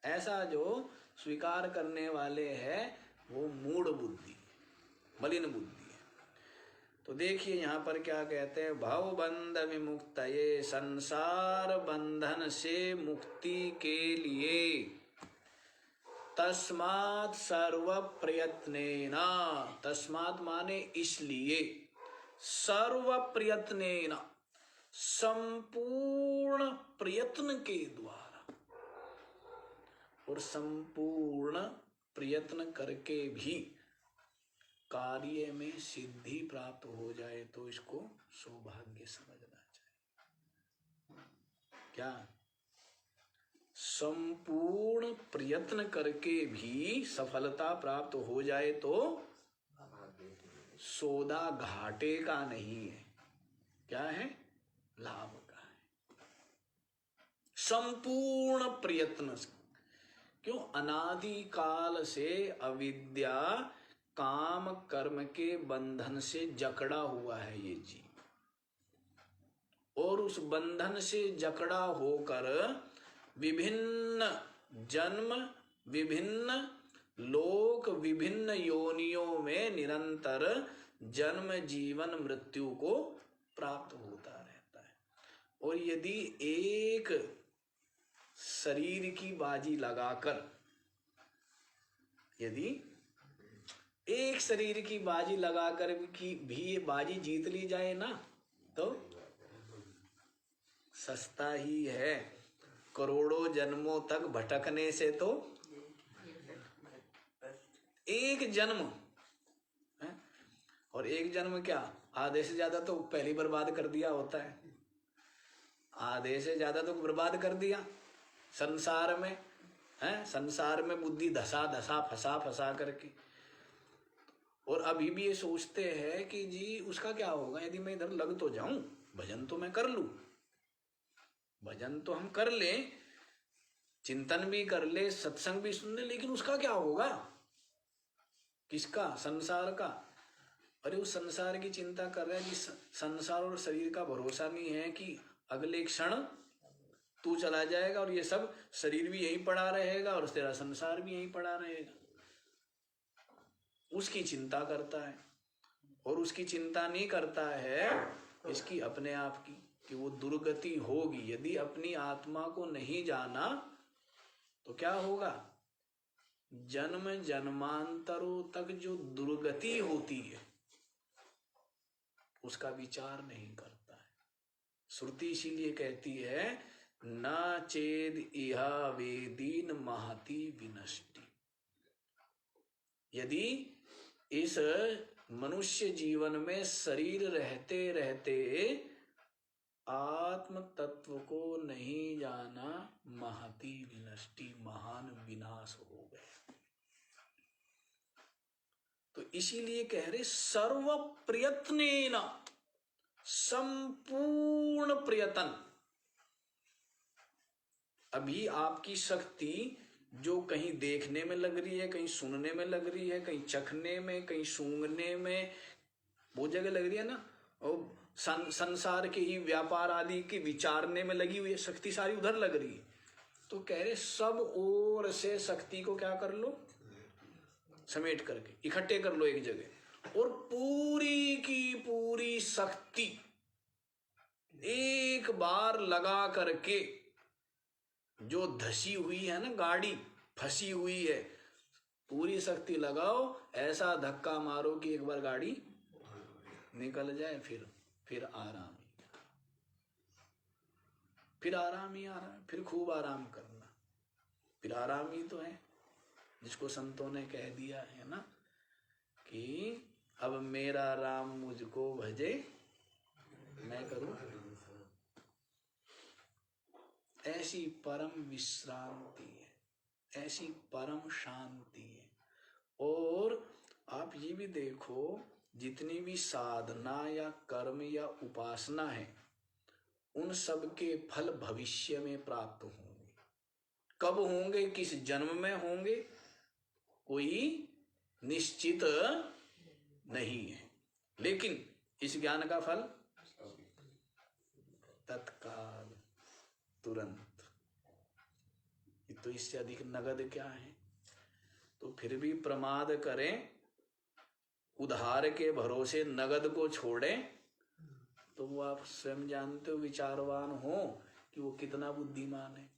ऐसा जो स्वीकार करने वाले हैं वो मूढ़ बुद्धि, मलिन बुद्धि है। तो देखिए यहाँ पर क्या कहते हैं, भाव बंध विमुक्तये, संसार बंधन से मुक्ति के लिए तस्मात् सर्व प्रयत्नेन, तस्मात् माने इसलिए, सर्व प्रयत्नेन संपूर्ण प्रयत्न के द्वारा, और संपूर्ण प्रयत्न करके भी कार्य में सिद्धि प्राप्त हो जाए तो इसको सौभाग्य समझना चाहिए। क्या? संपूर्ण प्रयत्न करके भी सफलता प्राप्त हो जाए तो सौदा घाटे का नहीं है, क्या है? लाभ का है। संपूर्ण प्रयत्न, क्यों? अनादिकाल से अविद्या काम कर्म के बंधन से जकड़ा हुआ है ये जीव, और उस बंधन से जकड़ा होकर विभिन्न जन्म, विभिन्न लोक, विभिन्न योनियों में निरंतर जन्म, जीवन, मृत्यु को प्राप्त होता रहता है। और यदि एक शरीर की बाजी लगाकर, यदि एक शरीर की बाजी लगाकर भी ये बाजी जीत ली जाए ना, तो सस्ता ही है। करोड़ों जन्मों तक भटकने से तो एक जन्म है। और एक जन्म क्या, आधे से ज्यादा तो पहले बर्बाद कर दिया होता है। आधे से ज्यादा तो बर्बाद कर दिया संसार में है। संसार में बुद्धि धसा धसा फंसा फंसा करके, और अभी भी ये सोचते हैं कि जी उसका क्या होगा यदि मैं इधर लग तो जाऊं, भजन तो मैं कर लूं, भजन तो हम कर ले, चिंतन भी कर ले, सत्संग भी सुन ले, लेकिन उसका क्या होगा, किसका, संसार का। अरे उस संसार की चिंता कर रहे हैं कि संसार और शरीर का भरोसा नहीं है कि अगले क्षण तू चला जाएगा और ये सब शरीर भी यहीं पड़ा रहेगा और तेरा संसार भी यहीं पड़ा रहेगा। उसकी चिंता करता है, और उसकी चिंता नहीं करता है इसकी अपने आप की, कि वो दुर्गति होगी। यदि अपनी आत्मा को नहीं जाना तो क्या होगा, जन्म जन्मांतरों तक जो दुर्गति होती है उसका विचार नहीं करता है। श्रुति इसीलिए कहती है न चेद इहा वेदीन महति विनष्टि। यदि इस मनुष्य जीवन में शरीर रहते रहते आत्म तत्व को नहीं जाना, महति विनष्टि, महान विनाश हो गए। तो इसीलिए कह रहे सर्व प्रयत्नेन, संपूर्ण प्रयत्न। अभी आपकी शक्ति जो कहीं देखने में लग रही है, कहीं सुनने में लग रही है, कहीं चखने में, कहीं सूंघने में, वो जगह लग रही है ना, और संसार के ही व्यापार आदि के विचारने में लगी हुई है, शक्ति सारी उधर लग रही है। तो कह रहे सब ओर से शक्ति को क्या कर लो, समेट करके इकट्ठे कर लो एक जगह, और पूरी की पूरी शक्ति एक बार लगा करके, जो धसी हुई है ना गाड़ी, फंसी हुई है, पूरी शक्ति लगाओ, ऐसा धक्का मारो कि एक बार गाड़ी निकल जाए, फिर आराम ही, फिर आराम ही आराम, फिर खूब आराम करना, फिर आराम ही तो है। जिसको संतों ने कह दिया है ना कि अब मेरा राम मुझको भजे, मैं करूं। ऐसी परम विश्रांति है, ऐसी परम शांति है। और आप ये भी देखो, जितनी भी साधना या कर्म या उपासना है, उन सब के फल भविष्य में प्राप्त होंगे। कब होंगे, किस जन्म में होंगे, कोई निश्चित नहीं है। लेकिन इस ज्ञान का फल तत्काल, तुरंत। तो इससे अधिक नगद क्या है। तो फिर भी प्रमाद करें, उधार के भरोसे नगद को छोड़ें, तो वो आप स्वयं जानते हो, विचारवान हो कि वो कितना बुद्धिमान है।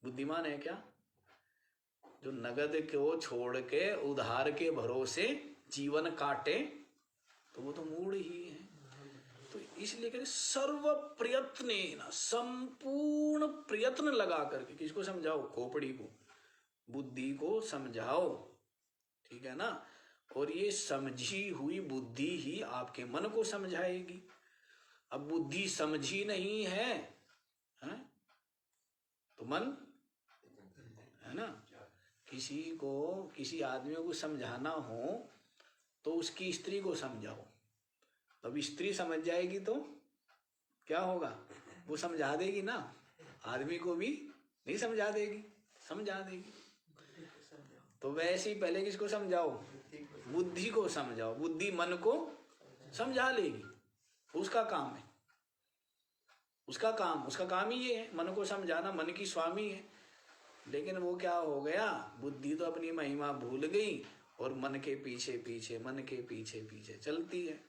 बुद्धिमान है क्या, जो नगद को छोड़ के उधार के भरोसे जीवन काटे, तो वो तो मूढ़ ही है। तो इसलिए कह सर्व प्रयत्न, संपूर्ण प्रयत्न लगा करके, किसको समझाओ, खोपड़ी को, बुद्धि को समझाओ, ठीक है ना। और ये समझी हुई बुद्धि ही आपके मन को समझाएगी। अब बुद्धि समझी नहीं है, तो मन है ना। किसी आदमी को समझाना हो तो उसकी स्त्री को समझाओ, तब स्त्री समझ जाएगी, तो क्या होगा, वो समझा देगी ना। आदमी को भी नहीं समझा देगी, समझा देगी। तो वैसे ही पहले किसको समझाओ, बुद्धि को समझाओ, बुद्धि मन को समझा लेगी। उसका काम है, उसका काम ही ये है, मन को समझाना, मन की स्वामी है। लेकिन वो क्या हो गया, बुद्धि तो अपनी महिमा भूल गई और मन के पीछे चलती है।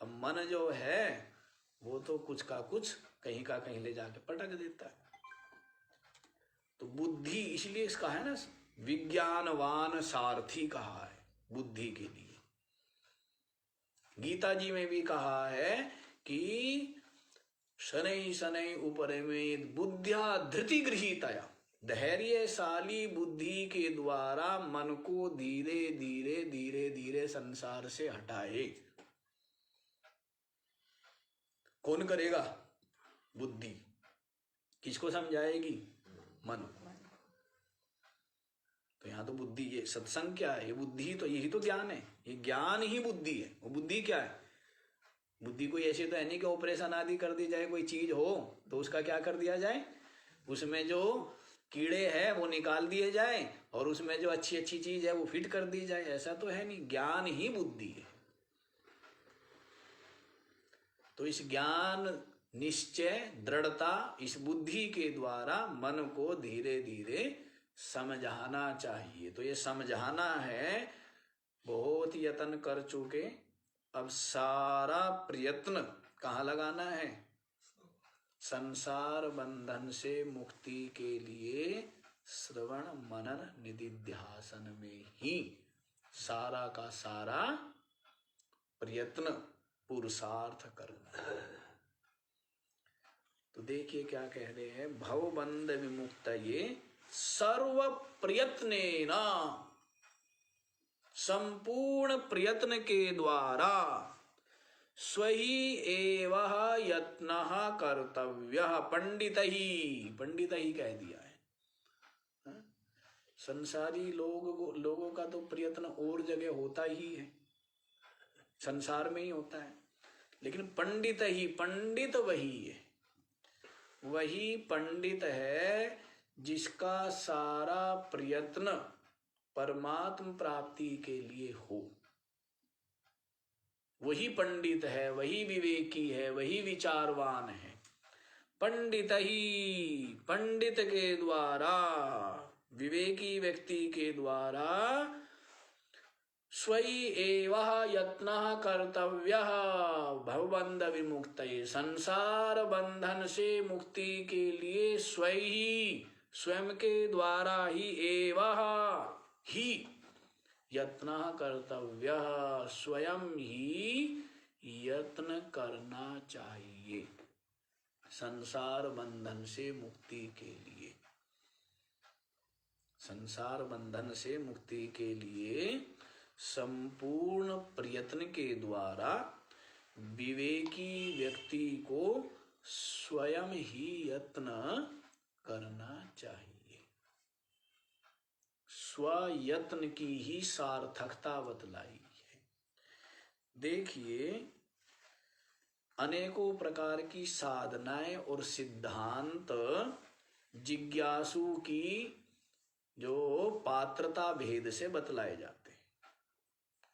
अब मन जो है वो तो कुछ का कुछ, कहीं का कहीं ले जाके पटक देता है। तो बुद्धि इसलिए इसका है ना, विज्ञानवान सारथी कहा है बुद्धि के लिए। गीता जी में भी कहा है कि शनै शनै उपरमेत बुद्धिया धृति गृहीतया, धैर्यशाली बुद्धि के द्वारा मन को धीरे धीरे धीरे धीरे संसार से हटाए। कौन करेगा? बुद्धि। किसको समझाएगी? मन। तो यहाँ तो बुद्धि, ये सत्संग क्या है? ये बुद्धि, तो यही तो ज्ञान है, ये ज्ञान ही बुद्धि है। वो बुद्धि क्या है? बुद्धि कोई ऐसे तो है नहीं कि ऑपरेशन आदि कर दी जाए, कोई चीज हो तो उसका क्या कर दिया जाए, उसमें जो कीड़े हैं वो निकाल दिए जाए और उसमें जो अच्छी अच्छी चीज है वो फिट कर दी जाए, ऐसा तो है नहीं। ज्ञान ही बुद्धि है। तो इस ज्ञान, निश्चय, दृढ़ता, इस बुद्धि के द्वारा मन को धीरे धीरे समझाना चाहिए। तो ये समझाना है, बहुत यत्न कर चुके, अब सारा प्रयत्न कहाँ लगाना है? संसार बंधन से मुक्ति के लिए श्रवण मनन निधिध्यासन में ही सारा का सारा प्रयत्न, पुरुषार्थ करना है। तो देखिए क्या कह रहे हैं, भवबंध विमुक्तये सर्व प्रयत्नेन, संपूर्ण प्रयत्न के द्वारा स्वही एव यत्नः कर्तव्यः पंडित ही कह दिया है। संसारी लोगों का तो प्रयत्न और जगह होता ही है, संसार में ही होता है, लेकिन पंडित वही है, वही पंडित है जिसका सारा प्रयत्न परमात्म प्राप्ति के लिए हो। वही पंडित है, वही विवेकी है, वही विचारवान है। पंडित के द्वारा, विवेकी व्यक्ति के द्वारा स्वयं एव यत्नः कर्तव्यः भवबंध विमुक्तये, संसार बंधन से मुक्ति के लिए स्वयं के द्वारा ही ही यत्न कर्तव्य, स्वयं ही यत्न करना चाहिए संसार बंधन से मुक्ति के लिए। संसार बंधन से मुक्ति के लिए संपूर्ण प्रयत्न के द्वारा विवेकी व्यक्ति को स्वयं ही यत्न करना चाहिए। स्वयत्न की ही सार्थकता बतलाई है। देखिए, अनेकों प्रकार की साधनाएं और सिद्धांत जिज्ञासु की जो पात्रता भेद से बतलाए जाते हैं।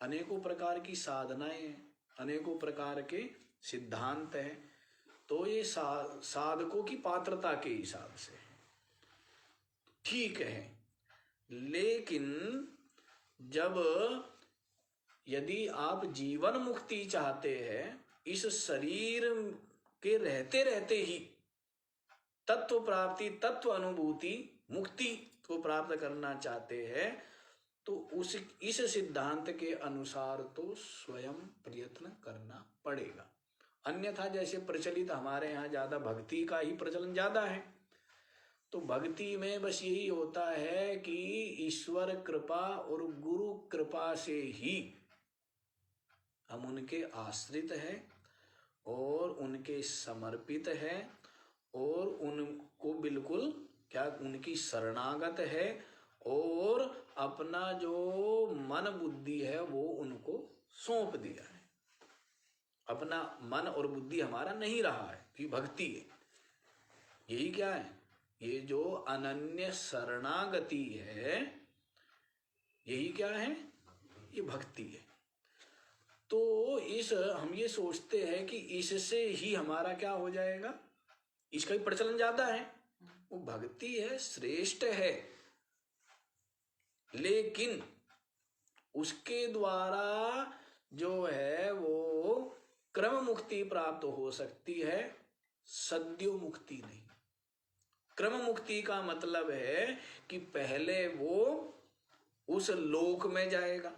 अनेकों प्रकार की साधनाएं, अनेकों प्रकार के सिद्धांत हैं, तो ये साधकों की पात्रता के हिसाब से है, ठीक है। लेकिन जब यदि आप जीवन मुक्ति चाहते हैं, इस शरीर के रहते रहते ही तत्व प्राप्ति, तत्व अनुभूति, मुक्ति को प्राप्त करना चाहते हैं, तो इस सिद्धांत के अनुसार तो स्वयं प्रयत्न करना पड़ेगा। अन्यथा जैसे प्रचलित हमारे यहाँ ज्यादा भक्ति का ही प्रचलन ज्यादा है, तो भक्ति में बस यही होता है कि ईश्वर कृपा और गुरु कृपा से ही हम उनके आश्रित हैं और उनके समर्पित हैं और उनको बिल्कुल क्या उनकी शरणागत है, और अपना जो मन बुद्धि है वो उनको सौंप दिया है। अपना मन और बुद्धि हमारा नहीं रहा है, ये भक्ति है। यही क्या है, ये जो अनन्य शरणागति है, यही क्या है, ये भक्ति है। तो हम ये सोचते हैं कि इससे ही हमारा क्या हो जाएगा, इसका ही प्रचलन ज्यादा है। वो भक्ति है, श्रेष्ठ है, लेकिन उसके द्वारा जो है वो क्रम मुक्ति प्राप्त हो सकती है, सद्यो मुक्ति नहीं। क्रम मुक्ति का मतलब है कि पहले वो उस लोक में जाएगा,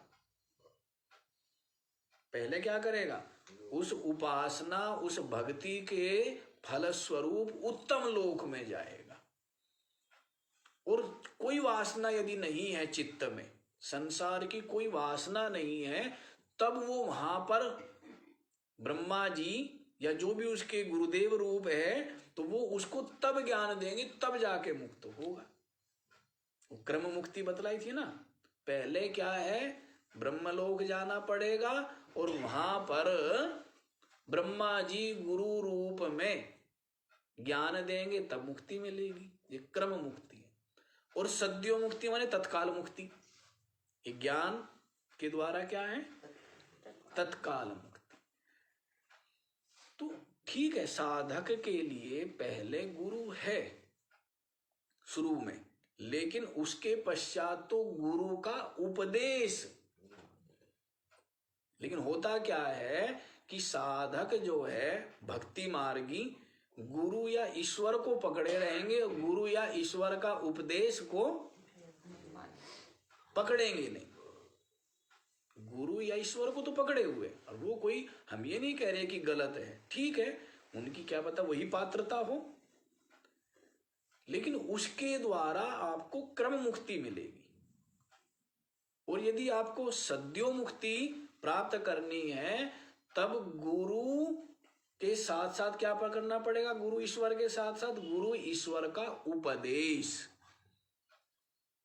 पहले क्या करेगा, उस उपासना उस भक्ति के फलस्वरूप उत्तम लोक में जाएगा। और कोई वासना यदि नहीं है चित्त में, संसार की कोई वासना नहीं है, तब वो वहां पर ब्रह्मा जी या जो भी उसके गुरुदेव रूप है, तो वो उसको तब ज्ञान देंगे, तब जाके मुक्त होगा। क्रम मुक्ति बतलाई थी ना, पहले क्या है, ब्रह्मलोक जाना पड़ेगा और वहां पर ब्रह्मा जी गुरु रूप में ज्ञान देंगे, तब मुक्ति मिलेगी। ये क्रम मुक्ति है। और सद्यो मुक्ति माने तत्काल मुक्ति। ये ज्ञान के द्वारा क्या है, तत्काल मुक्ति। तो ठीक है, साधक के लिए पहले गुरु है शुरू में, लेकिन उसके पश्चात तो गुरु का उपदेश। लेकिन होता क्या है कि साधक जो है भक्ति मार्गी गुरु या ईश्वर को पकड़े रहेंगे, गुरु या ईश्वर का उपदेश को पकड़ेंगे नहीं। गुरु या ईश्वर को तो पकड़े हुए, और वो कोई, हम ये नहीं कह रहे कि गलत है, ठीक है, उनकी क्या पता वही पात्रता हो, लेकिन उसके द्वारा आपको क्रम मुक्ति मिलेगी। और यदि आपको सद्यो मुक्ति प्राप्त करनी है, तब गुरु के साथ साथ क्या करना पड़ेगा, गुरु ईश्वर के साथ साथ गुरु ईश्वर का उपदेश,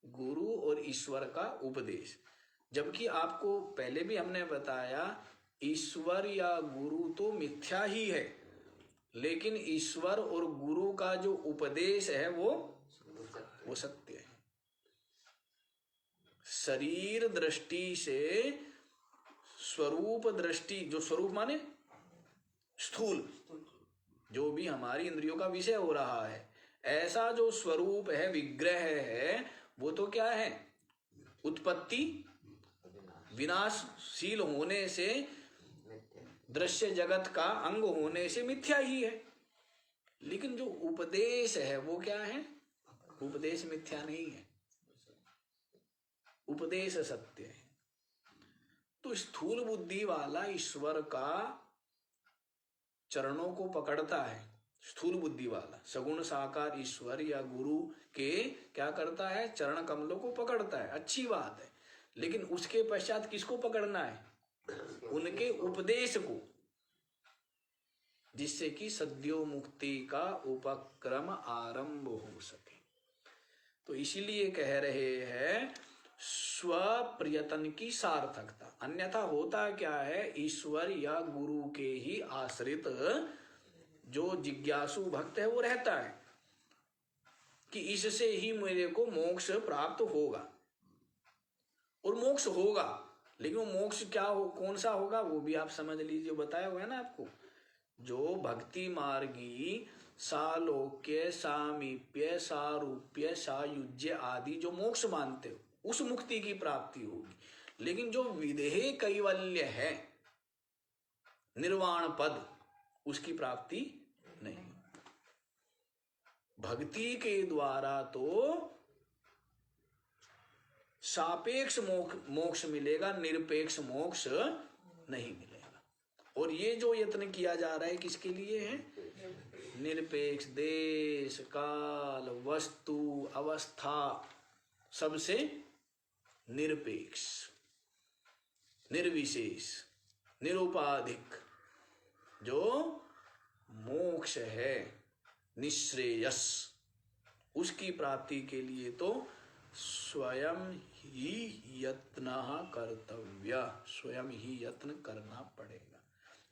गुरु और ईश्वर का उपदेश। जबकि आपको पहले भी हमने बताया, ईश्वर या गुरु तो मिथ्या ही है, लेकिन ईश्वर और गुरु का जो उपदेश है वो सत्य है। शरीर दृष्टि से स्वरूप दृष्टि, जो स्वरूप माने स्थूल, जो भी हमारी इंद्रियों का विषय हो रहा है, ऐसा जो स्वरूप है, विग्रह है, वो तो क्या है, उत्पत्ति विनाशशील होने से, दृश्य जगत का अंग होने से मिथ्या ही है। लेकिन जो उपदेश है वो क्या है, उपदेश मिथ्या नहीं है, उपदेश सत्य है। तो स्थूल बुद्धि वाला ईश्वर का चरणों को पकड़ता है, स्थूल बुद्धि वाला सगुण साकार ईश्वर या गुरु के क्या करता है, चरण कमलों को पकड़ता है, अच्छी बात है। लेकिन उसके पश्चात किसको पकड़ना है, उनके उपदेश को, जिससे कि सद्यो मुक्ति का उपक्रम आरंभ हो सके। तो इसीलिए कह रहे हैं स्वप्रयत्न की सार्थकता। अन्यथा होता क्या है, ईश्वर या गुरु के ही आश्रित जो जिज्ञासु भक्त है वो रहता है कि इससे ही मेरे को मोक्ष प्राप्त होगा, और मोक्ष होगा। लेकिन वो मोक्ष क्या हो, कौन सा होगा, वो भी आप समझ लीजिए, बताया हुआ है ना आपको। जो भक्ति मार्गी सालोक्य सामीप्य सारूप्य सायुज्य आदि जो मोक्ष मानते हो, उस मुक्ति की प्राप्ति होगी। लेकिन जो विदेह कैवल्य है, निर्वाण पद, उसकी प्राप्ति नहीं। भक्ति के द्वारा तो सापेक्ष मोक्ष मिलेगा, निरपेक्ष मोक्ष नहीं मिलेगा। और ये जो यत्न किया जा रहा है किसके लिए है, निरपेक्ष, देश काल वस्तु अवस्था सबसे निरपेक्ष, निर्विशेष, निरुपाधिक जो मोक्ष है, निश्रेयस, उसकी प्राप्ति के लिए तो स्वयं ही यत्न कर्तव्य, स्वयं ही यत्न करना पड़ेगा।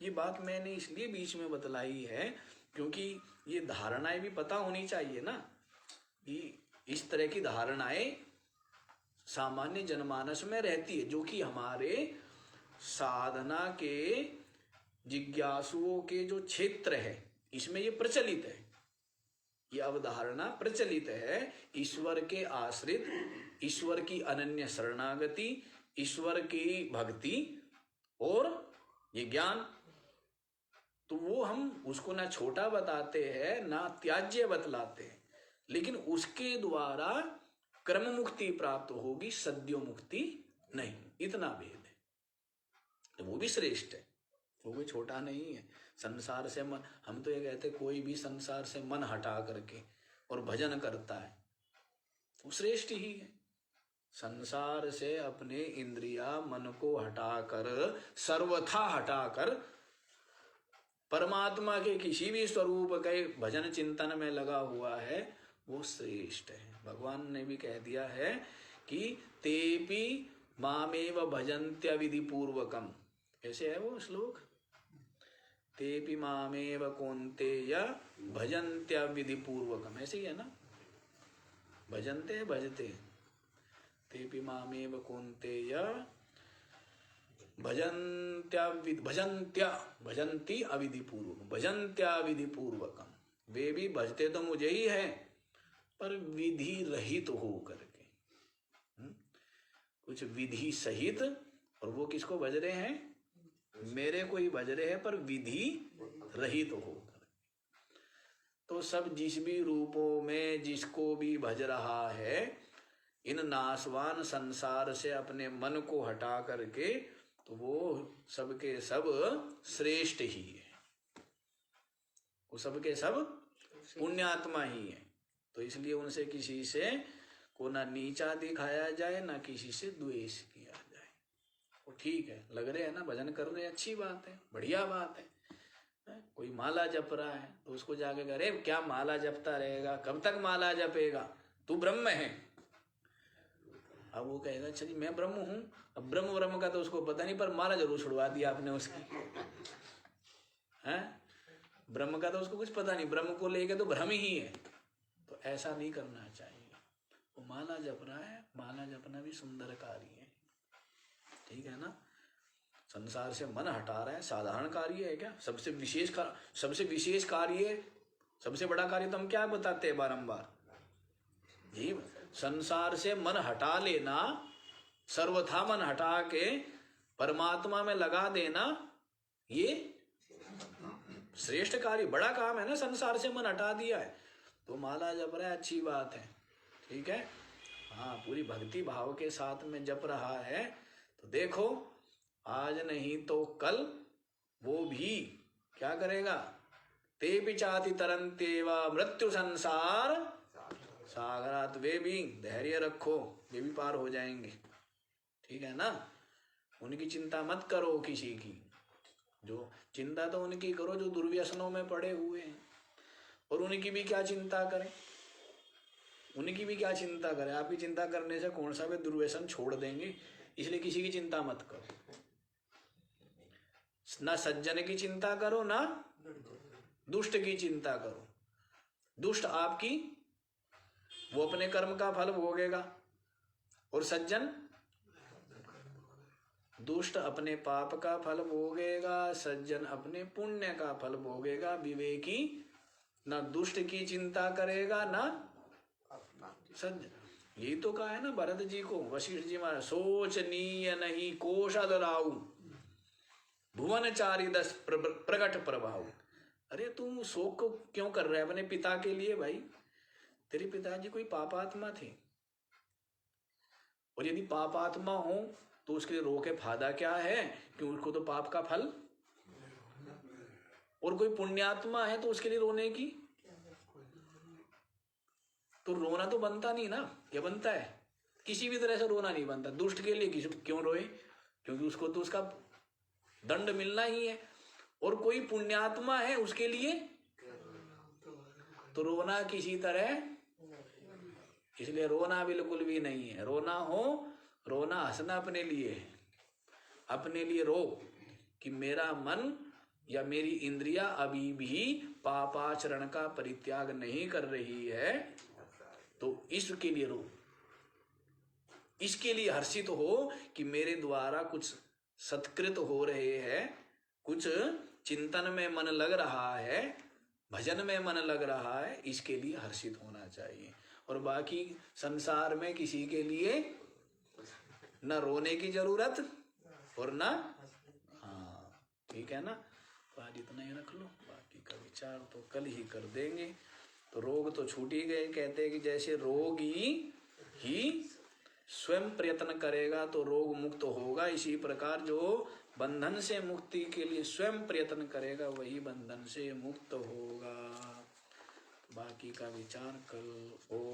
ये बात मैंने इसलिए बीच में बतलाई है क्योंकि ये धारणाएं भी पता होनी चाहिए ना, कि इस तरह की धारणाएं सामान्य जनमानस में रहती है, जो कि हमारे साधना के जिज्ञासुओं के जो क्षेत्र है इसमें ये प्रचलित है, ये अवधारणा प्रचलित है। ईश्वर के आश्रित, ईश्वर की अनन्य शरणागति, ईश्वर की भक्ति और ये ज्ञान, तो वो हम उसको ना छोटा बताते हैं ना त्याज्य बतलाते हैं, लेकिन उसके द्वारा क्रम मुक्ति प्राप्त होगी, सद्यो मुक्ति नहीं। इतना भेद है, तो वो भी श्रेष्ठ है, वो भी छोटा नहीं है। संसार से मन, हम तो ये कहते कोई भी संसार से मन हटा करके और भजन करता है वो श्रेष्ठ ही है। संसार से अपने इंद्रिया मन को हटाकर, सर्वथा हटाकर परमात्मा के किसी भी स्वरूप के भजन चिंतन में लगा हुआ है, वो श्रेष्ठ है। भगवान ने भी कह दिया है कि तेपि मामेव भजन्त्य विधि पूर्वकम। कैसे है वो श्लोक? तेपि मामेव कौन्तेय भजन्त्य विधि पूर्वकम, ऐसे ही है ना? भजन्ते भजते, तेपि मामेव कौन्तेय भजन्ती अविधि पूर्वक, भजन्त्या विधि पूर्वकम। वे भी भजते तो मुझे ही है, पर विधि रहित हो करके, कुछ विधि सहित। और वो किसको भज रहे हैं? मेरे को ही भज रहे हैं, पर विधि रहित होकर। तो सब जिस भी रूपों में जिसको भी भज रहा है, इन नाशवान संसार से अपने मन को हटा करके, तो वो सबके सब श्रेष्ठ ही है, वो सबके सब पुण्यात्मा ही है। तो इसलिए उनसे किसी से को ना नीचा दिखाया जाए, ना किसी से द्वेष किया जाए। वो ठीक है, लग रहे हैं ना भजन कर रहे हैं, अच्छी बात है, बढ़िया बात है। कोई माला जप रहा है तो उसको जाके करे, क्या माला जपता रहेगा, कब तक माला जपेगा, तू ब्रह्म है। अब वो कहेगा अच्छा जी मैं ब्रह्म हूँ। अब ब्रह्म का तो उसको पता नहीं, पर माला जरूर छुड़वा दिया आपने उसकी, हैं? ब्रह्म का तो उसको कुछ पता नहीं, ब्रह्म को लेके तो भ्रम ही है। तो ऐसा नहीं करना चाहिए। वो माला जप रहा है, माला जपना भी सुंदर कार्य है, ठीक है ना? संसार से मन हटा रहा है, साधारण कार्य है क्या? सबसे विशेष कार्य, सबसे बड़ा कार्य तो हम क्या बताते हैं बारंबार? जी, संसार से मन हटा लेना, सर्वथा मन हटा के परमात्मा में लगा देना, ये श्रेष्ठ कार्य, बड़ा काम है ना। संसार से मन हटा दिया है तो माला जप रहा है, अच्छी बात है, ठीक है। हाँ, पूरी भक्ति भाव के साथ में जप रहा है तो देखो आज नहीं तो कल वो भी क्या करेगा? ते पिचाति तरन्ते वा मृत्यु संसार सागरात। वे भी धैर्य रखो, वे भी पार हो जाएंगे, ठीक है ना? उनकी चिंता मत करो किसी की, जो चिंता तो उनकी करो जो दुर्व्यसनों में पड़े हुए हैं। और उनकी भी क्या चिंता करें, उनकी भी क्या चिंता करें? आपकी चिंता करने से कौन सा वे दुर्व्यसन छोड़ देंगे, इसलिए किसी की चिंता मत करो। ना सज्जन की चिंता करो, ना दुष्ट की चिंता करो। दुष्ट आपकी, वो अपने कर्म का फल भोगेगा, और सज्जन, दुष्ट अपने पाप का फल भोगेगा, सज्जन अपने पुण्य का फल भोगेगा। विवेकी ना दुष्ट की चिंता करेगा, ना सज्जन। यही तो कहा है ना भरत जी को वशिष्ठ जी महाराज, सोचनीय नहीं कोशल राउ, भुवन चारी दस प्रगट प्रभाव। अरे तुम शोक क्यों कर रहे हैं अपने पिता के लिए? भाई तेरे पिताजी कोई पापात्मा थे, और यदि पापात्मा हो तो उसके लिए रो के फायदा क्या है? कि उसको तो पाप का फल। और कोई पुण्यात्मा है तो उसके लिए रोने की तो रोना तो बनता नहीं ना। क्या बनता है? किसी भी तरह से रोना नहीं बनता। दुष्ट के लिए क्यों रोए? क्योंकि उसको तो उसका दंड मिलना ही है। और कोई पुण्यात्मा है उसके लिए तो रोना किसी तरह, इसलिए रोना बिल्कुल भी नहीं है। रोना हंसना अपने लिए है। अपने लिए रो कि मेरा मन या मेरी इंद्रिया अभी भी पापाचरण का परित्याग नहीं कर रही है, तो इसके लिए रो। इसके लिए हर्षित हो कि मेरे द्वारा कुछ सत्कृत हो रहे हैं, कुछ चिंतन में मन लग रहा है, भजन में मन लग रहा है, इसके लिए हर्षित होना चाहिए। और बाकी संसार में किसी के लिए न रोने की जरूरत और न, हाँ ठीक है ना। तो आज इतना ही रख लो, बाकी का विचार तो कल ही कर देंगे। तो रोग तो छूट ही गए। कहते हैं कि जैसे रोगी ही स्वयं प्रयत्न करेगा तो रोग मुक्त होगा, इसी प्रकार जो बंधन से मुक्ति के लिए स्वयं प्रयत्न करेगा वही बंधन से मुक्त होगा। बाकी का विचार कल। ओम